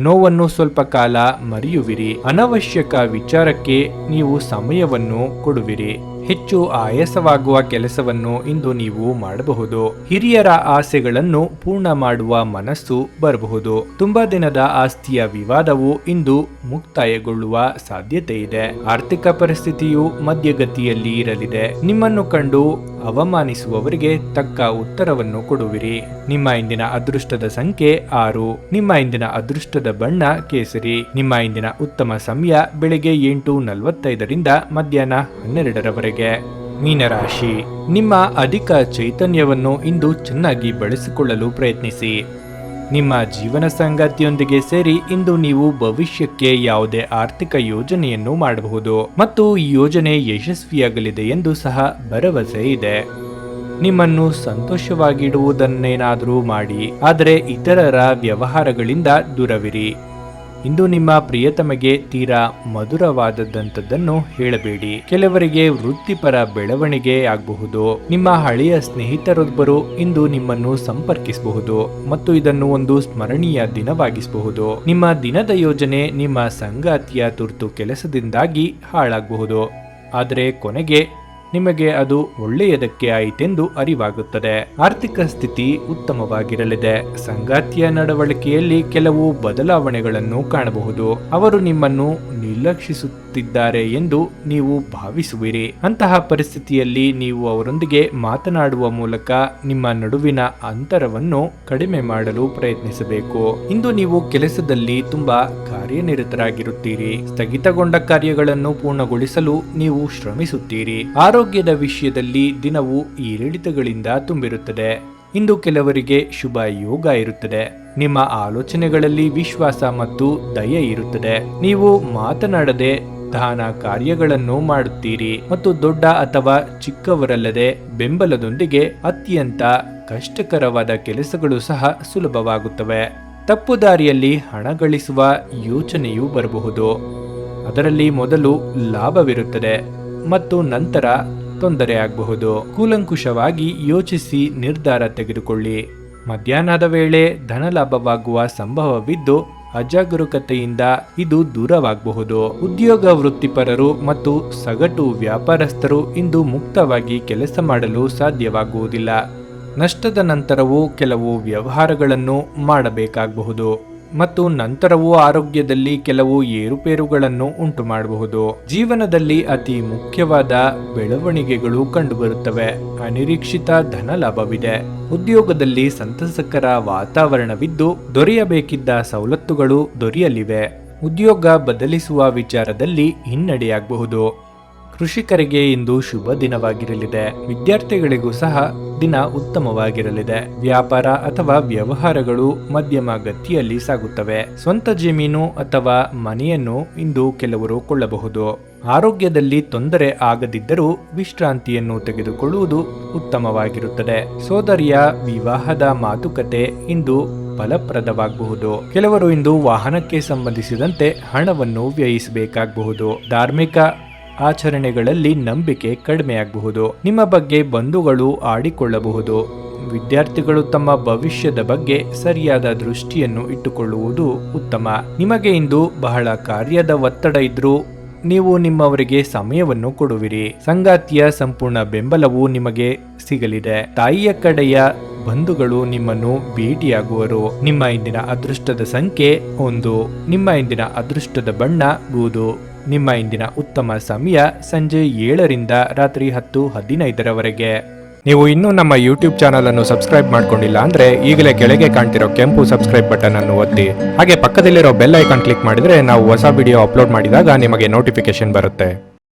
ನೋವನ್ನು ಸ್ವಲ್ಪ ಕಾಲ ಮರೆಯುವಿರಿ. ಅನವಶ್ಯಕ ವಿಚಾರಕ್ಕೆ ನೀವು ಸಮಯವನ್ನು ಕೊಡುವಿರಿ. ಹೆಚ್ಚು ಆಯಾಸವಾಗುವ ಕೆಲಸವನ್ನು ಇಂದು ನೀವು ಮಾಡಬಹುದು. ಹಿರಿಯರ ಆಸೆಗಳನ್ನು ಪೂರ್ಣ ಮಾಡುವ ಮನಸ್ಸು ಬರಬಹುದು. ತುಂಬಾ ದಿನದ ಆಸ್ತಿಯ ವಿವಾದವು ಇಂದು ಮುಕ್ತಾಯಗೊಳ್ಳುವ ಸಾಧ್ಯತೆ ಇದೆ. ಆರ್ಥಿಕ ಪರಿಸ್ಥಿತಿಯು ಮಧ್ಯಗತಿಯಲ್ಲಿ ಇರಲಿದೆ. ನಿಮ್ಮನ್ನು ಕಂಡು ಅವಮಾನಿಸುವವರಿಗೆ ತಕ್ಕ ಉತ್ತರವನ್ನು ಕೊಡುವಿರಿ. ನಿಮ್ಮ ಇಂದಿನ ಅದೃಷ್ಟದ ಸಂಖ್ಯೆ 6. ನಿಮ್ಮ ಇಂದಿನ ಅದೃಷ್ಟದ ಬಣ್ಣ ಕೇಸರಿ. ನಿಮ್ಮ ಇಂದಿನ ಉತ್ತಮ ಸಮಯ ಬೆಳಗ್ಗೆ 8:45ರಿಂದ ಮಧ್ಯಾಹ್ನ 12ರವರೆಗೆ. ಮೀನರಾಶಿ, ನಿಮ್ಮ ಅಧಿಕ ಚೈತನ್ಯವನ್ನು ಇಂದು ಚೆನ್ನಾಗಿ ಬಳಸಿಕೊಳ್ಳಲು ಪ್ರಯತ್ನಿಸಿ. ನಿಮ್ಮ ಜೀವನ ಸಂಗಾತಿಯೊಂದಿಗೆ ಸೇರಿ ಇಂದು ನೀವು ಭವಿಷ್ಯಕ್ಕೆ ಯಾವುದೇ ಆರ್ಥಿಕ ಯೋಜನೆಯನ್ನು ಮಾಡಬಹುದು ಮತ್ತು ಈ ಯೋಜನೆ ಯಶಸ್ವಿಯಾಗಲಿದೆ ಎಂದು ಸಹ ಭರವಸೆ ಇದೆ. ನಿಮ್ಮನ್ನು ಸಂತೋಷವಾಗಿಡುವುದನ್ನೇನಾದರೂ ಮಾಡಿ, ಆದರೆ ಇತರರ ವ್ಯವಹಾರಗಳಿಂದ ದೂರವಿರಿ. ಇಂದು ನಿಮ್ಮ ಪ್ರಿಯತಮೆಗೆ ತೀರಾ ಮಧುರವಾದದಂಥದ್ದನ್ನು ಹೇಳಬೇಡಿ. ಕೆಲವರಿಗೆ ವೃತ್ತಿಪರ ಬೆಳವಣಿಗೆ ಆಗಬಹುದು. ನಿಮ್ಮ ಹಳೆಯ ಸ್ನೇಹಿತರೊಬ್ಬರು ಇಂದು ನಿಮ್ಮನ್ನು ಸಂಪರ್ಕಿಸಬಹುದು ಮತ್ತು ಇದನ್ನು ಒಂದು ಸ್ಮರಣೀಯ ದಿನವಾಗಿಸಬಹುದು. ನಿಮ್ಮ ದಿನದ ಯೋಜನೆ ನಿಮ್ಮ ಸಂಗಾತಿಯ ತುರ್ತು ಕೆಲಸದಿಂದಾಗಿ ಹಾಳಾಗಬಹುದು, ಆದರೆ ಕೊನೆಗೆ ನಿಮಗೆ ಅದು ಒಳ್ಳೆಯದಕ್ಕೆ ಆಯಿತೆಂದು ಅರಿವಾಗುತ್ತದೆ. ಆರ್ಥಿಕ ಸ್ಥಿತಿ ಉತ್ತಮವಾಗಿರಲಿದೆ. ಸಂಗಾತಿಯ ನಡವಳಿಕೆಯಲ್ಲಿ ಕೆಲವು ಬದಲಾವಣೆಗಳನ್ನು ಕಾಣಬಹುದು. ಅವರು ನಿಮ್ಮನ್ನು ನಿರ್ಲಕ್ಷಿಸುತ್ತಾರೆ ಮಾತನಾಡುತ್ತಿದ್ದಾರೆ ಎಂದು ನೀವು ಭಾವಿಸುವಿರಿ. ಅಂತಹ ಪರಿಸ್ಥಿತಿಯಲ್ಲಿ ನೀವು ಅವರೊಂದಿಗೆ ಮಾತನಾಡುವ ಮೂಲಕ ನಿಮ್ಮ ನಡುವಿನ ಅಂತರವನ್ನು ಕಡಿಮೆ ಮಾಡಲು ಪ್ರಯತ್ನಿಸಬೇಕು. ಇಂದು ನೀವು ಕೆಲಸದಲ್ಲಿ ತುಂಬಾ ಕಾರ್ಯನಿರತರಾಗಿರುತ್ತೀರಿ. ಸ್ಥಗಿತಗೊಂಡ ಕಾರ್ಯಗಳನ್ನು ಪೂರ್ಣಗೊಳಿಸಲು ನೀವು ಶ್ರಮಿಸುತ್ತೀರಿ. ಆರೋಗ್ಯದ ವಿಷಯದಲ್ಲಿ ದಿನವು ಏರಿಳಿತಗಳಿಂದ ತುಂಬಿರುತ್ತದೆ. ಇಂದು ಕೆಲವರಿಗೆ ಶುಭ ಯೋಗ ಇರುತ್ತದೆ. ನಿಮ್ಮ ಆಲೋಚನೆಗಳಲ್ಲಿ ವಿಶ್ವಾಸ ಮತ್ತು ದಯೆ ಇರುತ್ತದೆ. ನೀವು ಮಾತನಾಡದೆ ದಾನ ಕಾರ್ಯಗಳನ್ನು ಮಾಡುತ್ತೀರಿ ಮತ್ತು ದೊಡ್ಡ ಅಥವಾ ಚಿಕ್ಕವರಲ್ಲದೆ ಬೆಂಬಲದೊಂದಿಗೆ ಅತ್ಯಂತ ಕಷ್ಟಕರವಾದ ಕೆಲಸಗಳು ಸಹ ಸುಲಭವಾಗುತ್ತವೆ. ತಪ್ಪು ದಾರಿಯಲ್ಲಿ ಹಣ ಗಳಿಸುವ ಯೋಚನೆಯೂ ಬರಬಹುದು. ಅದರಲ್ಲಿ ಮೊದಲು ಲಾಭವಿರುತ್ತದೆ ಮತ್ತು ನಂತರ ತೊಂದರೆ ಆಗಬಹುದು. ಕೂಲಂಕುಷವಾಗಿ ಯೋಚಿಸಿ ನಿರ್ಧಾರ ತೆಗೆದುಕೊಳ್ಳಿ. ಮಧ್ಯಾಹ್ನದ ವೇಳೆ ಧನ ಲಾಭವಾಗುವ ಸಂಭವವಿದ್ದು ಅಜಾಗರೂಕತೆಯಿಂದ ಇದು ದೂರವಾಗಬಹುದು. ಉದ್ಯೋಗ ವೃತ್ತಿಪರರು ಮತ್ತು ಸಗಟು ವ್ಯಾಪಾರಸ್ಥರು ಇಂದು ಮುಕ್ತವಾಗಿ ಕೆಲಸ ಮಾಡಲು ಸಾಧ್ಯವಾಗುವುದಿಲ್ಲ. ನಷ್ಟದ ನಂತರವೂ ಕೆಲವು ವ್ಯವಹಾರಗಳನ್ನು ಮಾಡಬೇಕಾಗಬಹುದು ಮತ್ತು ನಂತರವೂ ಆರೋಗ್ಯದಲ್ಲಿ ಕೆಲವು ಏರುಪೇರುಗಳನ್ನು ಉಂಟು ಮಾಡಬಹುದು. ಜೀವನದಲ್ಲಿ ಅತಿ ಮುಖ್ಯವಾದ ಬೆಳವಣಿಗೆಗಳು ಕಂಡುಬರುತ್ತವೆ. ಅನಿರೀಕ್ಷಿತ ಧನ ಲಾಭವಿದೆ. ಉದ್ಯೋಗದಲ್ಲಿ ಸಂತಸಕರ ವಾತಾವರಣವಿದ್ದು ದೊರೆಯಬೇಕಿದ್ದ ಸವಲತ್ತುಗಳು ದೊರೆಯಲಿವೆ. ಉದ್ಯೋಗ ಬದಲಿಸುವ ವಿಚಾರದಲ್ಲಿ ಹಿನ್ನಡೆಯಾಗಬಹುದು. ಕೃಷಿಕರಿಗೆ ಇಂದು ಶುಭ ದಿನವಾಗಿರಲಿದೆ. ವಿದ್ಯಾರ್ಥಿಗಳಿಗೂ ಸಹ ದಿನ ಉತ್ತಮವಾಗಿರಲಿದೆ. ವ್ಯಾಪಾರ ಅಥವಾ ವ್ಯವಹಾರಗಳು ಮಧ್ಯಮ ಗತಿಯಲ್ಲಿ ಸಾಗುತ್ತವೆ. ಸ್ವಂತ ಜಮೀನು ಅಥವಾ ಮನೆಯನ್ನು ಇಂದು ಕೆಲವರು ಕೊಳ್ಳಬಹುದು. ಆರೋಗ್ಯದಲ್ಲಿ ತೊಂದರೆ ಆಗದಿದ್ದರೂ ವಿಶ್ರಾಂತಿಯನ್ನು ತೆಗೆದುಕೊಳ್ಳುವುದು ಉತ್ತಮವಾಗಿರುತ್ತದೆ. ಸೋದರಿಯ ವಿವಾಹದ ಮಾತುಕತೆ ಇಂದು ಫಲಪ್ರದವಾಗಬಹುದು. ಕೆಲವರು ಇಂದು ವಾಹನಕ್ಕೆ ಸಂಬಂಧಿಸಿದಂತೆ ಹಣವನ್ನು ವ್ಯಯಿಸಬೇಕಾಗಬಹುದು. ಧಾರ್ಮಿಕ ಆಚರಣೆಗಳಲ್ಲಿ ನಂಬಿಕೆ ಕಡಿಮೆಯಾಗಬಹುದು. ನಿಮ್ಮ ಬಗ್ಗೆ ಬಂಧುಗಳು ಆಡಿಕೊಳ್ಳಬಹುದು. ವಿದ್ಯಾರ್ಥಿಗಳು ತಮ್ಮ ಭವಿಷ್ಯದ ಬಗ್ಗೆ ಸರಿಯಾದ ದೃಷ್ಟಿಯನ್ನು ಇಟ್ಟುಕೊಳ್ಳುವುದು ಉತ್ತಮ. ನಿಮಗೆ ಇಂದು ಬಹಳ ಕಾರ್ಯದ ಒತ್ತಡ ಇದ್ರೂ ನೀವು ನಿಮ್ಮವರಿಗೆ ಸಮಯವನ್ನು ಕೊಡುವಿರಿ. ಸಂಗಾತಿಯ ಸಂಪೂರ್ಣ ಬೆಂಬಲವು ನಿಮಗೆ ಸಿಗಲಿದೆ. ತಾಯಿಯ ಕಡೆಯ ಬಂಧುಗಳು ನಿಮ್ಮನ್ನು ಭೇಟಿಯಾಗುವರು. ನಿಮ್ಮ ಇಂದಿನ ಅದೃಷ್ಟದ ಸಂಖ್ಯೆ 1. ನಿಮ್ಮ ಇಂದಿನ ಅದೃಷ್ಟದ ಬಣ್ಣ ಬೂದು. ನಿಮ್ಮ ಇಂದಿನ ಉತ್ತಮ ಸಮಯ ಸಂಜೆ 7ರಿಂದ ರಾತ್ರಿ 10:15ರವರೆಗೆ. ನೀವು ಇನ್ನೂ ನಮ್ಮ ಯೂಟ್ಯೂಬ್ ಚಾನಲ್ ಅನ್ನು ಸಬ್ಸ್ಕ್ರೈಬ್ ಮಾಡ್ಕೊಂಡಿಲ್ಲ ಅಂದ್ರೆ ಈಗಲೇ ಕೆಳಗೆ ಕಾಣ್ತಿರೋ ಕೆಂಪು ಸಬ್ಸ್ಕ್ರೈಬ್ ಬಟನ್ ಅನ್ನು ಒತ್ತಿ. ಹಾಗೆ ಪಕ್ಕದಲ್ಲಿರೋ ಬೆಲ್ ಐಕಾನ್ ಕ್ಲಿಕ್ ಮಾಡಿದ್ರೆ ನಾವು ಹೊಸ ವಿಡಿಯೋ ಅಪ್ಲೋಡ್ ಮಾಡಿದಾಗ ನಿಮಗೆ ನೋಟಿಫಿಕೇಶನ್ ಬರುತ್ತೆ.